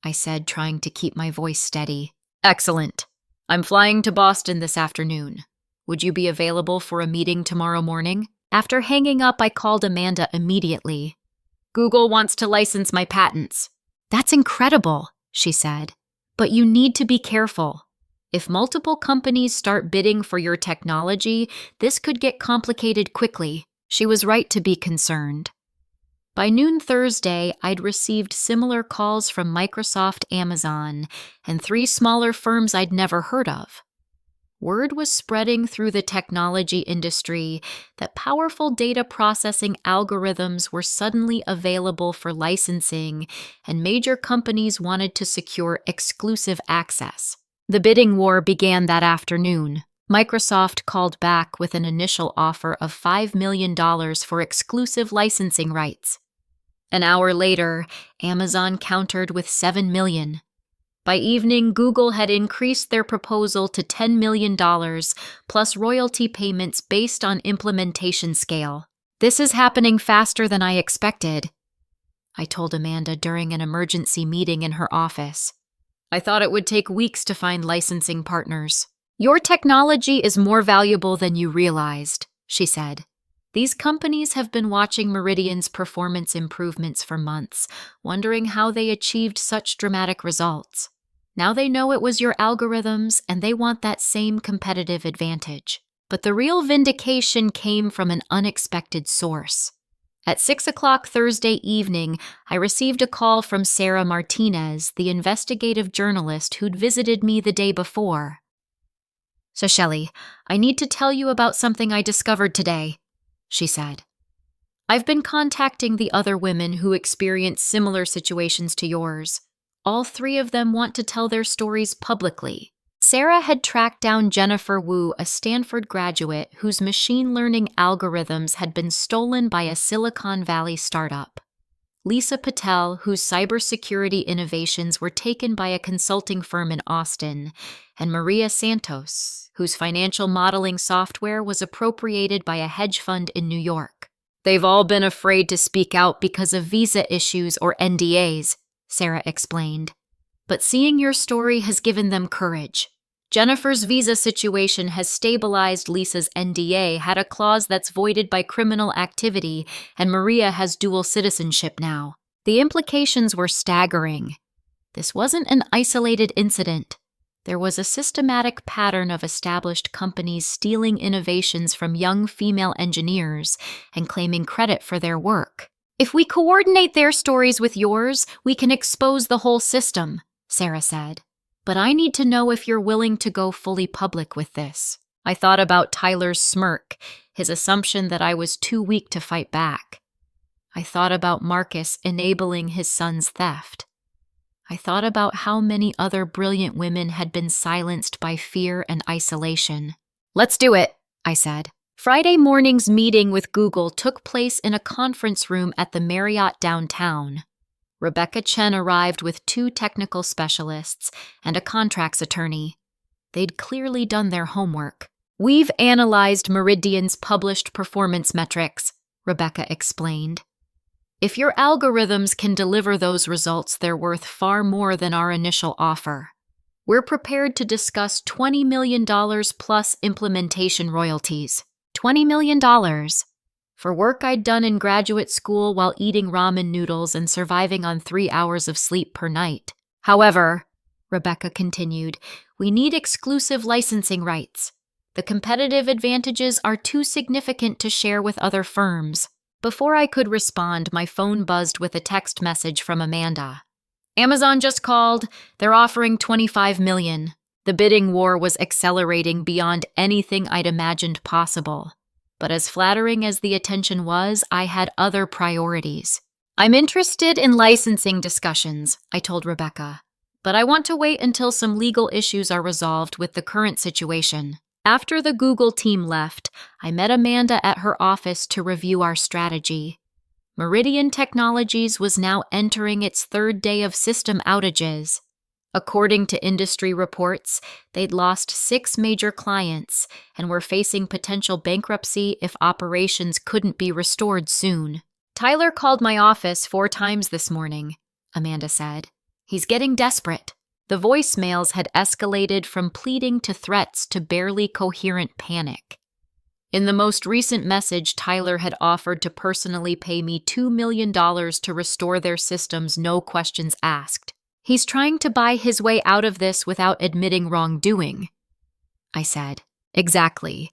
I said, trying to keep my voice steady. "Excellent. I'm flying to Boston this afternoon. Would you be available for a meeting tomorrow morning?" After hanging up, I called Amanda immediately. "Google wants to license my patents." "That's incredible," she said. "But you need to be careful. If multiple companies start bidding for your technology, this could get complicated quickly." She was right to be concerned. By noon Thursday, I'd received similar calls from Microsoft, Amazon, and 3 smaller firms I'd never heard of. Word was spreading through the technology industry that powerful data processing algorithms were suddenly available for licensing, and major companies wanted to secure exclusive access. The bidding war began that afternoon. Microsoft called back with an initial offer of $5 million for exclusive licensing rights. An hour later, Amazon countered with $7 million. By evening, Google had increased their proposal to $10 million, plus royalty payments based on implementation scale. "This is happening faster than I expected," I told Amanda during an emergency meeting in her office. "I thought it would take weeks to find licensing partners." "Your technology is more valuable than you realized," she said. "These companies have been watching Meridian's performance improvements for months, wondering how they achieved such dramatic results. Now they know it was your algorithms, and they want that same competitive advantage. But the real vindication came from an unexpected source. At 6 o'clock Thursday evening, I received a call from Sarah Martinez, the investigative journalist who'd visited me the day before. "So, Shelley, I need to tell you about something I discovered today," she said. "I've been contacting the other women who experienced similar situations to yours. All 3 of them want to tell their stories publicly." Sarah had tracked down Jennifer Wu, a Stanford graduate whose machine learning algorithms had been stolen by a Silicon Valley startup. Lisa Patel, whose cybersecurity innovations were taken by a consulting firm in Austin, and Maria Santos, whose financial modeling software was appropriated by a hedge fund in New York. "They've all been afraid to speak out because of visa issues or NDAs," Sarah explained. "But seeing your story has given them courage. Jennifer's visa situation has stabilized. Lisa's NDA had a clause that's voided by criminal activity, and Maria has dual citizenship now." The implications were staggering. This wasn't an isolated incident. There was a systematic pattern of established companies stealing innovations from young female engineers and claiming credit for their work. "If we coordinate their stories with yours, we can expose the whole system," Sarah said. "But I need to know if you're willing to go fully public with this." I thought about Tyler's smirk, his assumption that I was too weak to fight back. I thought about Marcus enabling his son's theft. I thought about how many other brilliant women had been silenced by fear and isolation. "Let's do it," I said. Friday morning's meeting with Google took place in a conference room at the Marriott downtown. Rebecca Chen arrived with 2 technical specialists and a contracts attorney. They'd clearly done their homework. "We've analyzed Meridian's published performance metrics," Rebecca explained. "If your algorithms can deliver those results, they're worth far more than our initial offer. We're prepared to discuss $20 million plus implementation royalties." $20 million. For work I'd done in graduate school while eating ramen noodles and surviving on 3 hours of sleep per night. However, Rebecca continued, we need exclusive licensing rights. The competitive advantages are too significant to share with other firms. Before I could respond, my phone buzzed with a text message from Amanda. Amazon just called. They're offering $25 million. The bidding war was accelerating beyond anything I'd imagined possible. But as flattering as the attention was, I had other priorities. I'm interested in licensing discussions, I told Rebecca, but I want to wait until some legal issues are resolved with the current situation. After the Google team left, I met Amanda at her office to review our strategy. Meridian Technologies was now entering its third day of system outages. According to industry reports, they'd lost 6 major clients and were facing potential bankruptcy if operations couldn't be restored soon. Tyler called my office 4 times this morning, Amanda said. He's getting desperate. The voicemails had escalated from pleading to threats to barely coherent panic. In the most recent message, Tyler had offered to personally pay me $2 million to restore their systems, no questions asked. He's trying to buy his way out of this without admitting wrongdoing, I said. Exactly.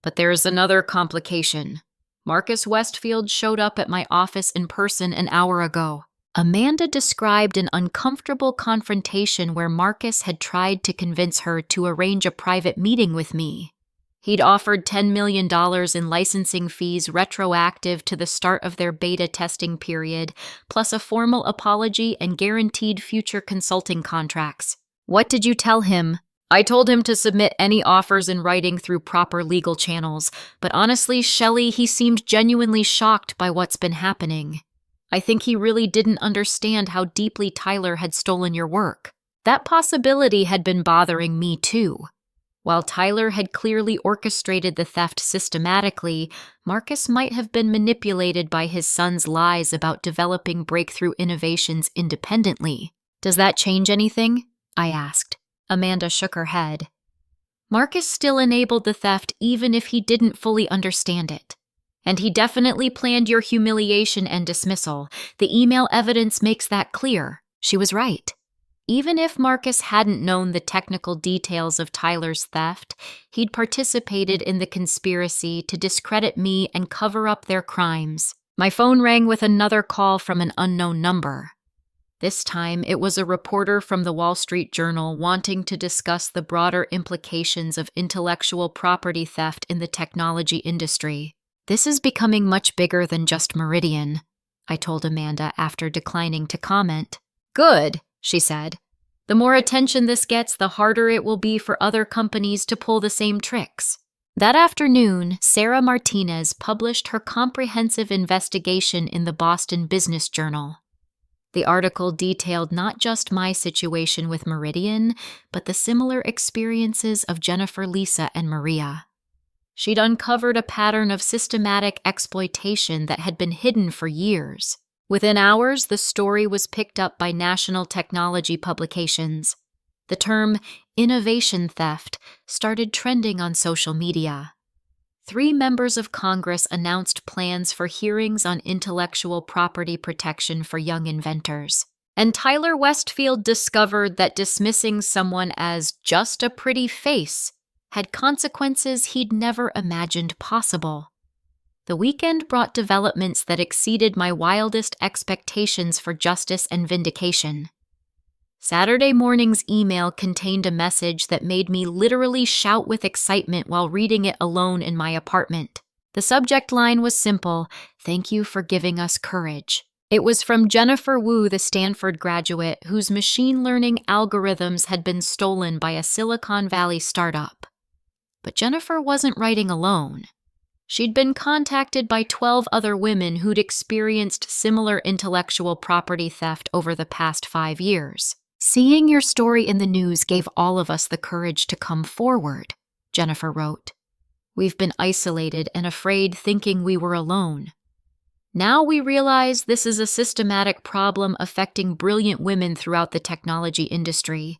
But there's another complication. Marcus Westfield showed up at my office in person an hour ago. Amanda described an uncomfortable confrontation where Marcus had tried to convince her to arrange a private meeting with me. He'd offered $10 million in licensing fees retroactive to the start of their beta testing period, plus a formal apology and guaranteed future consulting contracts. What did you tell him? I told him to submit any offers in writing through proper legal channels, but honestly, Shelley, he seemed genuinely shocked by what's been happening. I think he really didn't understand how deeply Tyler had stolen your work. That possibility had been bothering me too. While Tyler had clearly orchestrated the theft systematically, Marcus might have been manipulated by his son's lies about developing breakthrough innovations independently. Does that change anything? I asked. Amanda shook her head. Marcus still enabled the theft even if he didn't fully understand it. And he definitely planned your humiliation and dismissal. The email evidence makes that clear. She was right. Even if Marcus hadn't known the technical details of Tyler's theft, he'd participated in the conspiracy to discredit me and cover up their crimes. My phone rang with another call from an unknown number. This time, it was a reporter from the Wall Street Journal wanting to discuss the broader implications of intellectual property theft in the technology industry. This is becoming much bigger than just Meridian, I told Amanda after declining to comment. Good, she said. The more attention this gets, the harder it will be for other companies to pull the same tricks. That afternoon, Sarah Martinez published her comprehensive investigation in the Boston Business Journal. The article detailed not just my situation with Meridian, but the similar experiences of Jennifer, Lisa, and Maria. She'd uncovered a pattern of systematic exploitation that had been hidden for years. Within hours, the story was picked up by national technology publications. The term innovation theft started trending on social media. 3 members of Congress announced plans for hearings on intellectual property protection for young inventors. And Tyler Westfield discovered that dismissing someone as just a pretty face had consequences he'd never imagined possible. The weekend brought developments that exceeded my wildest expectations for justice and vindication. Saturday morning's email contained a message that made me literally shout with excitement while reading it alone in my apartment. The subject line was simple: "Thank you for giving us courage." It was from Jennifer Wu, the Stanford graduate, whose machine learning algorithms had been stolen by a Silicon Valley startup. But Jennifer wasn't writing alone. She'd been contacted by 12 other women who'd experienced similar intellectual property theft over the past 5 years. Seeing your story in the news gave all of us the courage to come forward, Jennifer wrote. We've been isolated and afraid, thinking we were alone. Now we realize this is a systematic problem affecting brilliant women throughout the technology industry.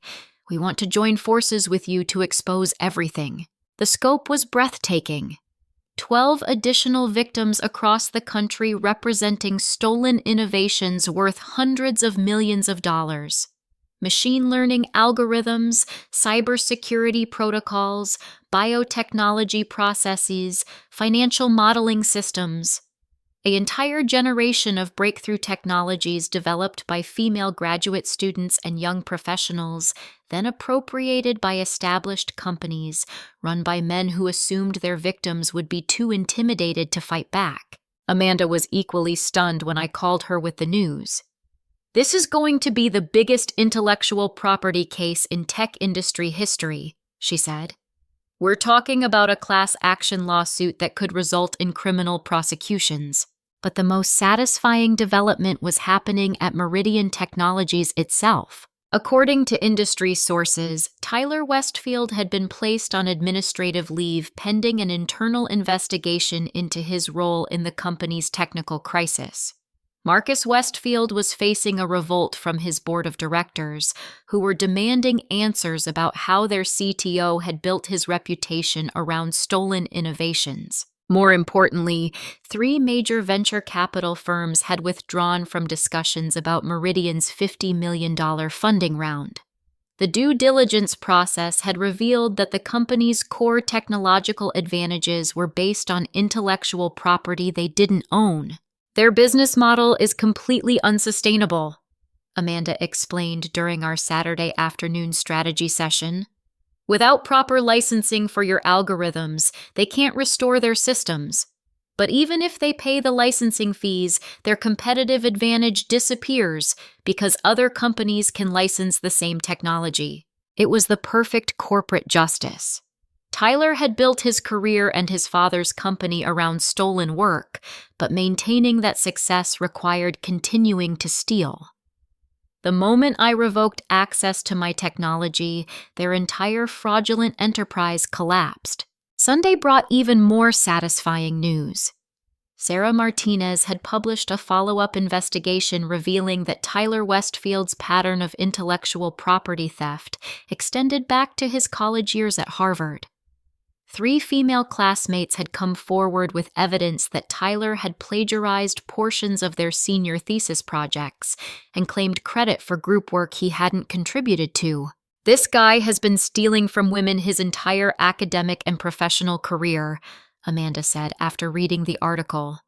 We want to join forces with you to expose everything. The scope was breathtaking. 12 additional victims across the country representing stolen innovations worth hundreds of millions of dollars. Machine learning algorithms, cybersecurity protocols, biotechnology processes, financial modeling systems. An entire generation of breakthrough technologies developed by female graduate students and young professionals, then appropriated by established companies, run by men who assumed their victims would be too intimidated to fight back. Amanda was equally stunned when I called her with the news. This is going to be the biggest intellectual property case in tech industry history, she said. We're talking about a class action lawsuit that could result in criminal prosecutions. But the most satisfying development was happening at Meridian Technologies itself. According to industry sources, Tyler Westfield had been placed on administrative leave pending an internal investigation into his role in the company's technical crisis. Marcus Westfield was facing a revolt from his board of directors, who were demanding answers about how their CTO had built his reputation around stolen innovations. More importantly, 3 major venture capital firms had withdrawn from discussions about Meridian's $50 million funding round. The due diligence process had revealed that the company's core technological advantages were based on intellectual property they didn't own. Their business model is completely unsustainable, Amanda explained during our Saturday afternoon strategy session. Without proper licensing for your algorithms, they can't restore their systems. But even if they pay the licensing fees, their competitive advantage disappears because other companies can license the same technology. It was the perfect corporate justice. Tyler had built his career and his father's company around stolen work, but maintaining that success required continuing to steal. The moment I revoked access to my technology, their entire fraudulent enterprise collapsed. Sunday brought even more satisfying news. Sarah Martinez had published a follow-up investigation revealing that Tyler Westfield's pattern of intellectual property theft extended back to his college years at Harvard. 3 female classmates had come forward with evidence that Tyler had plagiarized portions of their senior thesis projects and claimed credit for group work he hadn't contributed to. This guy has been stealing from women his entire academic and professional career, Amanda said after reading the article.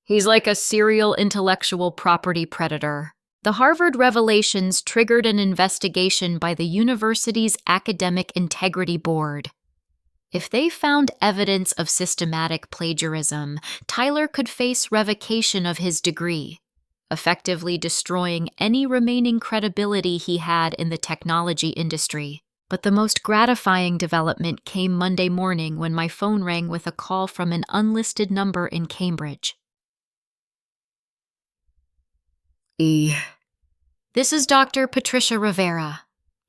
He's like a serial intellectual property predator. The Harvard revelations triggered an investigation by the university's Academic Integrity Board. If they found evidence of systematic plagiarism, Tyler could face revocation of his degree, effectively destroying any remaining credibility he had in the technology industry. But the most gratifying development came Monday morning when my phone rang with a call from an unlisted number in Cambridge. This is Dr. Patricia Rivera.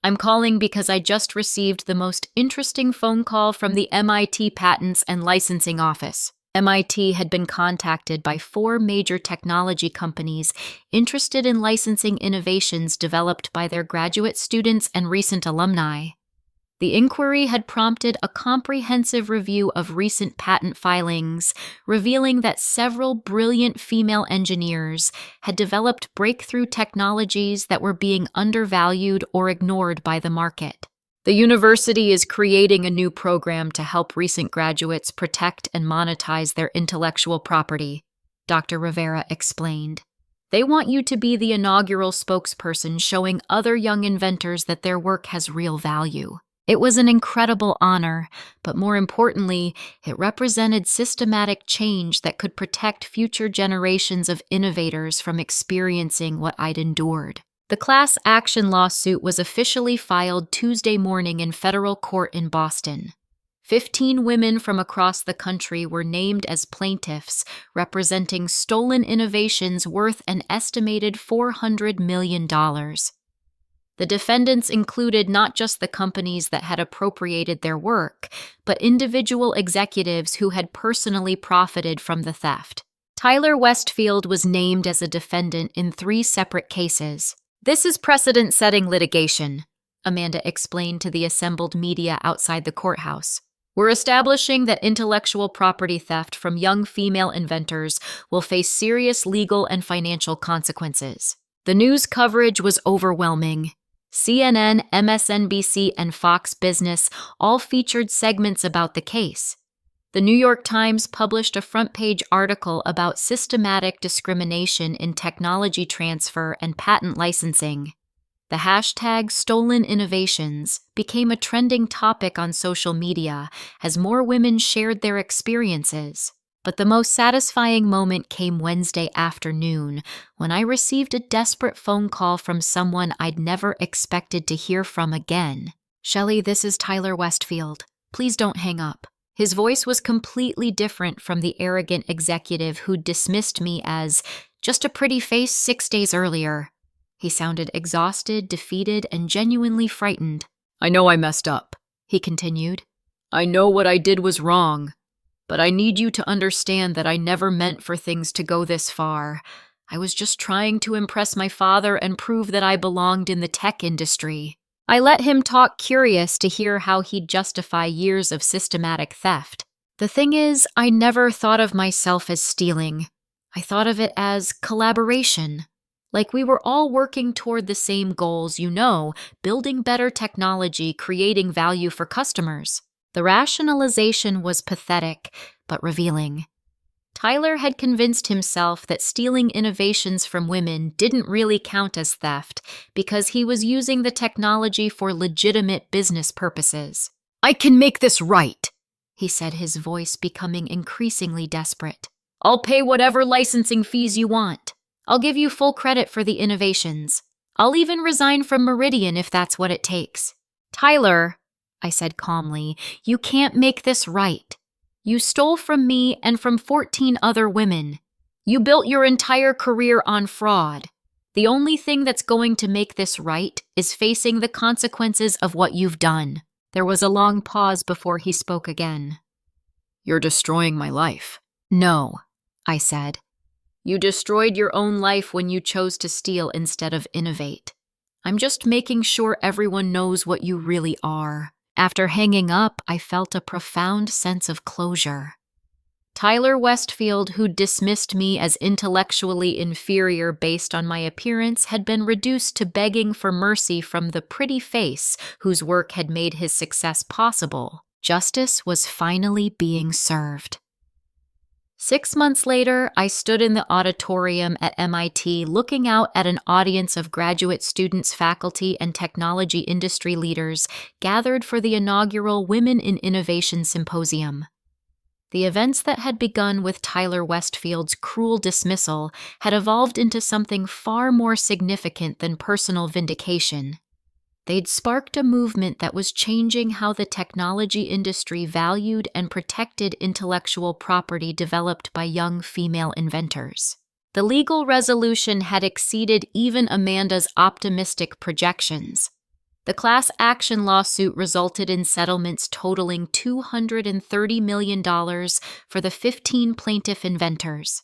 I'm calling because I just received the most interesting phone call from the MIT Patents and Licensing Office. MIT had been contacted by 4 major technology companies interested in licensing innovations developed by their graduate students and recent alumni. The inquiry had prompted a comprehensive review of recent patent filings, revealing that several brilliant female engineers had developed breakthrough technologies that were being undervalued or ignored by the market. The university is creating a new program to help recent graduates protect and monetize their intellectual property, Dr. Rivera explained. They want you to be the inaugural spokesperson showing other young inventors that their work has real value. It was an incredible honor, but more importantly, it represented systematic change that could protect future generations of innovators from experiencing what I'd endured. The class action lawsuit was officially filed Tuesday morning in federal court in Boston. 15 women from across the country were named as plaintiffs, representing stolen innovations worth an estimated $400 million. The defendants included not just the companies that had appropriated their work, but individual executives who had personally profited from the theft. Tyler Westfield was named as a defendant in 3 separate cases. This is precedent-setting litigation, Amanda explained to the assembled media outside the courthouse. We're establishing that intellectual property theft from young female inventors will face serious legal and financial consequences. The news coverage was overwhelming. CNN, MSNBC, and Fox Business all featured segments about the case. The New York Times published a front-page article about systematic discrimination in technology transfer and patent licensing. The hashtag Stolen Innovations became a trending topic on social media as more women shared their experiences. But the most satisfying moment came Wednesday afternoon when I received a desperate phone call from someone I'd never expected to hear from again. "Shelley, this is Tyler Westfield. Please don't hang up." His voice was completely different from the arrogant executive who'd dismissed me as just a pretty face 6 days earlier. He sounded exhausted, defeated, and genuinely frightened. "I know I messed up," he continued. "I know what I did was wrong. But I need you to understand that I never meant for things to go this far. I was just trying to impress my father and prove that I belonged in the tech industry." I let him talk, curious to hear how he'd justify years of systematic theft. "The thing is, I never thought of myself as stealing. I thought of it as collaboration. Like we were all working toward the same goals, building better technology, creating value for customers." The rationalization was pathetic, but revealing. Tyler had convinced himself that stealing innovations from women didn't really count as theft because he was using the technology for legitimate business purposes. "I can make this right," he said, his voice becoming increasingly desperate. "I'll pay whatever licensing fees you want. I'll give you full credit for the innovations. I'll even resign from Meridian if that's what it takes." "Tyler," I said calmly, "you can't make this right. You stole from me and from 14 other women. You built your entire career on fraud. The only thing that's going to make this right is facing the consequences of what you've done." There was a long pause before he spoke again. "You're destroying my life." "No," I said. "You destroyed your own life when you chose to steal instead of innovate. I'm just making sure everyone knows what you really are." After hanging up, I felt a profound sense of closure. Tyler Westfield, who dismissed me as intellectually inferior based on my appearance, had been reduced to begging for mercy from the pretty face whose work had made his success possible. Justice was finally being served. 6 months later, I stood in the auditorium at MIT looking out at an audience of graduate students, faculty, and technology industry leaders gathered for the inaugural Women in Innovation Symposium. The events that had begun with Tyler Westfield's cruel dismissal had evolved into something far more significant than personal vindication. They'd sparked a movement that was changing how the technology industry valued and protected intellectual property developed by young female inventors. The legal resolution had exceeded even Amanda's optimistic projections. The class action lawsuit resulted in settlements totaling $230 million for the 15 plaintiff inventors.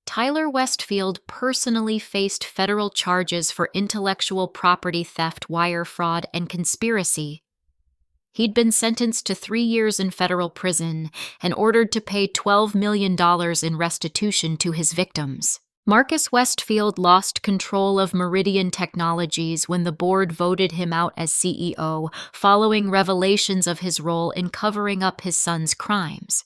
Tyler Westfield personally faced federal charges for intellectual property theft, wire fraud, and conspiracy. He'd been sentenced to 3 years in federal prison and ordered to pay $12 million in restitution to his victims. Marcus Westfield lost control of Meridian Technologies when the board voted him out as CEO following revelations of his role in covering up his son's crimes.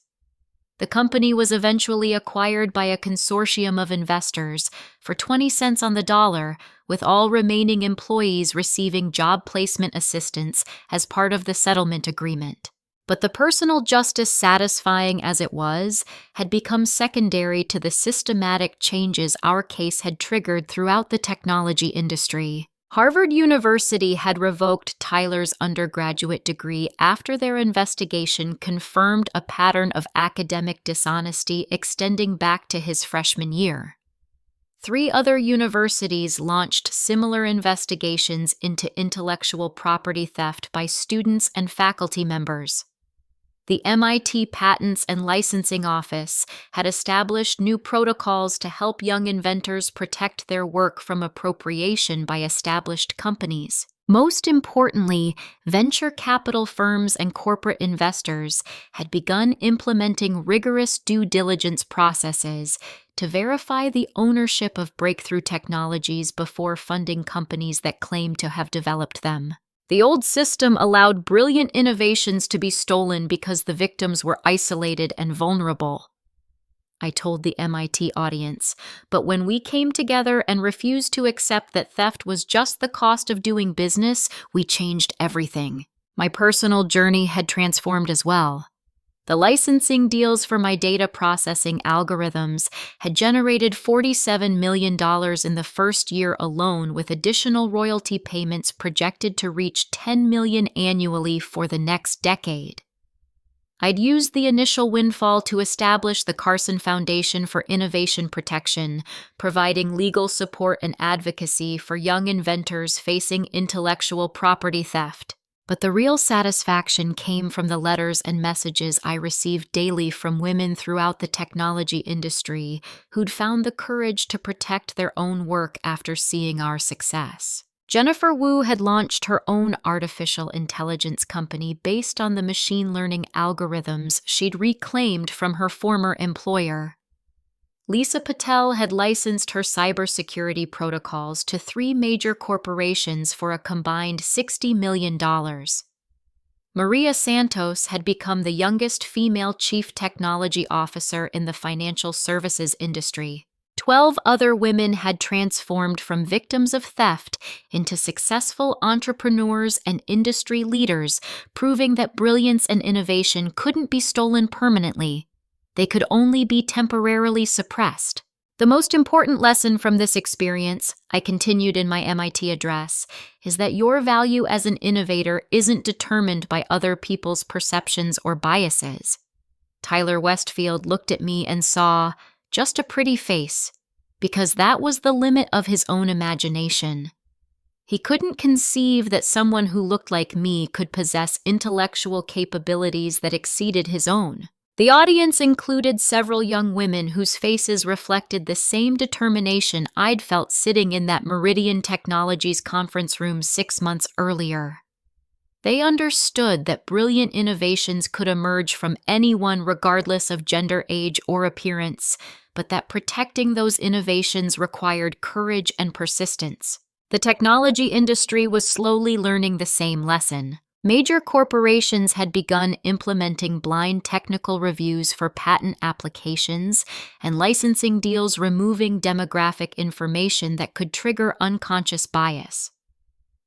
The company was eventually acquired by a consortium of investors for 20 cents on the dollar, with all remaining employees receiving job placement assistance as part of the settlement agreement. But the personal justice, satisfying as it was, had become secondary to the systematic changes our case had triggered throughout the technology industry. Harvard University had revoked Tyler's undergraduate degree after their investigation confirmed a pattern of academic dishonesty extending back to his freshman year. 3 other universities launched similar investigations into intellectual property theft by students and faculty members. The MIT Patents and Licensing Office had established new protocols to help young inventors protect their work from appropriation by established companies. Most importantly, venture capital firms and corporate investors had begun implementing rigorous due diligence processes to verify the ownership of breakthrough technologies before funding companies that claimed to have developed them. The old system allowed brilliant innovations to be stolen because the victims were isolated and vulnerable, I told the MIT audience, but when we came together and refused to accept that theft was just the cost of doing business, we changed everything. My personal journey had transformed as well. The licensing deals for my data processing algorithms had generated $47 million in the first year alone, with additional royalty payments projected to reach $10 million annually for the next decade. I'd used the initial windfall to establish the Carson Foundation for Innovation Protection, providing legal support and advocacy for young inventors facing intellectual property theft. But the real satisfaction came from the letters and messages I received daily from women throughout the technology industry who'd found the courage to protect their own work after seeing our success. Jennifer Wu had launched her own artificial intelligence company based on the machine learning algorithms she'd reclaimed from her former employer. Lisa Patel had licensed her cybersecurity protocols to 3 major corporations for a combined $60 million. Maria Santos had become the youngest female chief technology officer in the financial services industry. 12 other women had transformed from victims of theft into successful entrepreneurs and industry leaders, proving that brilliance and innovation couldn't be stolen permanently. They could only be temporarily suppressed. The most important lesson from this experience, I continued in my MIT address, is that your value as an innovator isn't determined by other people's perceptions or biases. Tyler Westfield looked at me and saw just a pretty face, because that was the limit of his own imagination. He couldn't conceive that someone who looked like me could possess intellectual capabilities that exceeded his own. The audience included several young women whose faces reflected the same determination I'd felt sitting in that Meridian Technologies conference room 6 months earlier. They understood that brilliant innovations could emerge from anyone regardless of gender, age, or appearance, but that protecting those innovations required courage and persistence. The technology industry was slowly learning the same lesson. Major corporations had begun implementing blind technical reviews for patent applications and licensing deals removing demographic information that could trigger unconscious bias.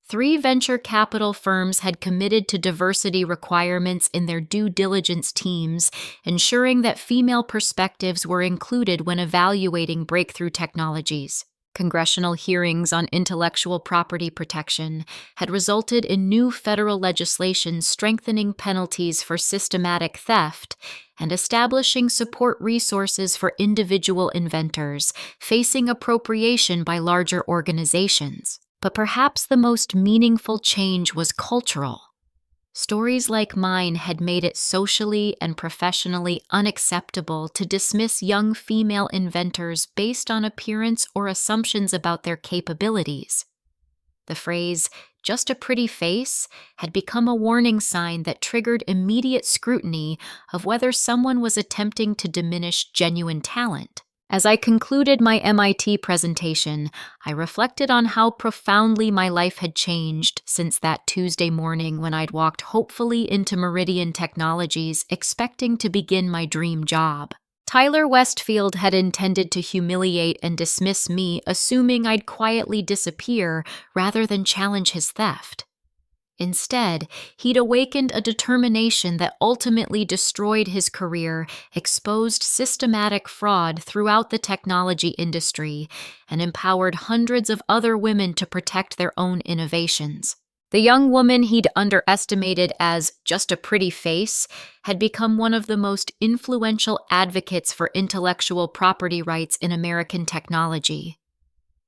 3 venture capital firms had committed to diversity requirements in their due diligence teams, ensuring that female perspectives were included when evaluating breakthrough technologies. Congressional hearings on intellectual property protection had resulted in new federal legislation strengthening penalties for systematic theft and establishing support resources for individual inventors facing appropriation by larger organizations. But perhaps the most meaningful change was cultural. Stories like mine had made it socially and professionally unacceptable to dismiss young female inventors based on appearance or assumptions about their capabilities. The phrase, "just a pretty face," had become a warning sign that triggered immediate scrutiny of whether someone was attempting to diminish genuine talent. As I concluded my MIT presentation, I reflected on how profoundly my life had changed since that Tuesday morning when I'd walked hopefully into Meridian Technologies expecting to begin my dream job. Tyler Westfield had intended to humiliate and dismiss me, assuming I'd quietly disappear rather than challenge his theft. Instead, he'd awakened a determination that ultimately destroyed his career, exposed systematic fraud throughout the technology industry, and empowered hundreds of other women to protect their own innovations. The young woman he'd underestimated as just a pretty face had become one of the most influential advocates for intellectual property rights in American technology.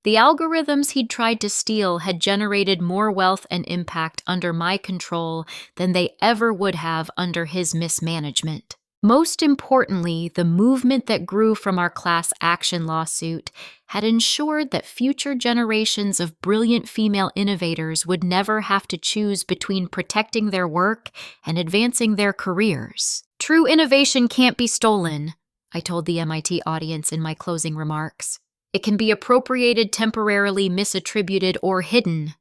The algorithms he'd tried to steal had generated more wealth and impact under my control than they ever would have under his mismanagement. Most importantly, the movement that grew from our class action lawsuit had ensured that future generations of brilliant female innovators would never have to choose between protecting their work and advancing their careers. True innovation can't be stolen, I told the MIT audience in my closing remarks. It can be appropriated, temporarily misattributed, or hidden.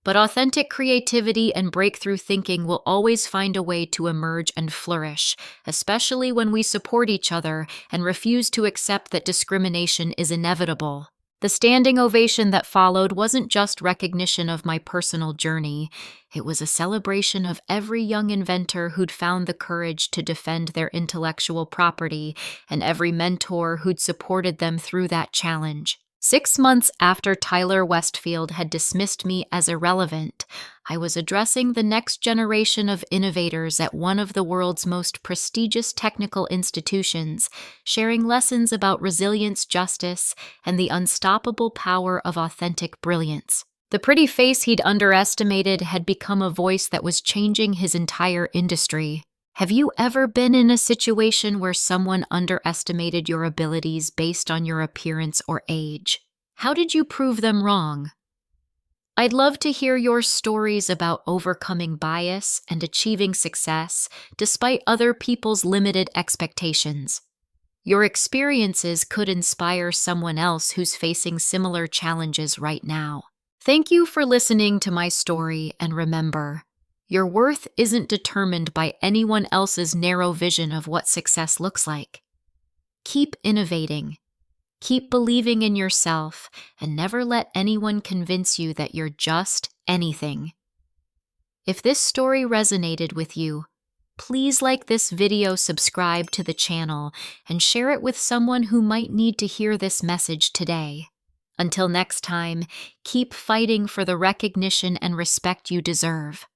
But authentic creativity and breakthrough thinking will always find a way to emerge and flourish, especially when we support each other and refuse to accept that discrimination is inevitable. The standing ovation that followed wasn't just recognition of my personal journey. It was a celebration of every young inventor who'd found the courage to defend their intellectual property and every mentor who'd supported them through that challenge. 6 months after Tyler Westfield had dismissed me as irrelevant, I was addressing the next generation of innovators at one of the world's most prestigious technical institutions, sharing lessons about resilience, justice, and the unstoppable power of authentic brilliance. The pretty face he'd underestimated had become a voice that was changing his entire industry. Have you ever been in a situation where someone underestimated your abilities based on your appearance or age? How did you prove them wrong? I'd love to hear your stories about overcoming bias and achieving success despite other people's limited expectations. Your experiences could inspire someone else who's facing similar challenges right now. Thank you for listening to my story, and remember, your worth isn't determined by anyone else's narrow vision of what success looks like. Keep innovating, keep believing in yourself, and never let anyone convince you that you're just anything. If this story resonated with you, please like this video, subscribe to the channel, and share it with someone who might need to hear this message today. Until next time, keep fighting for the recognition and respect you deserve.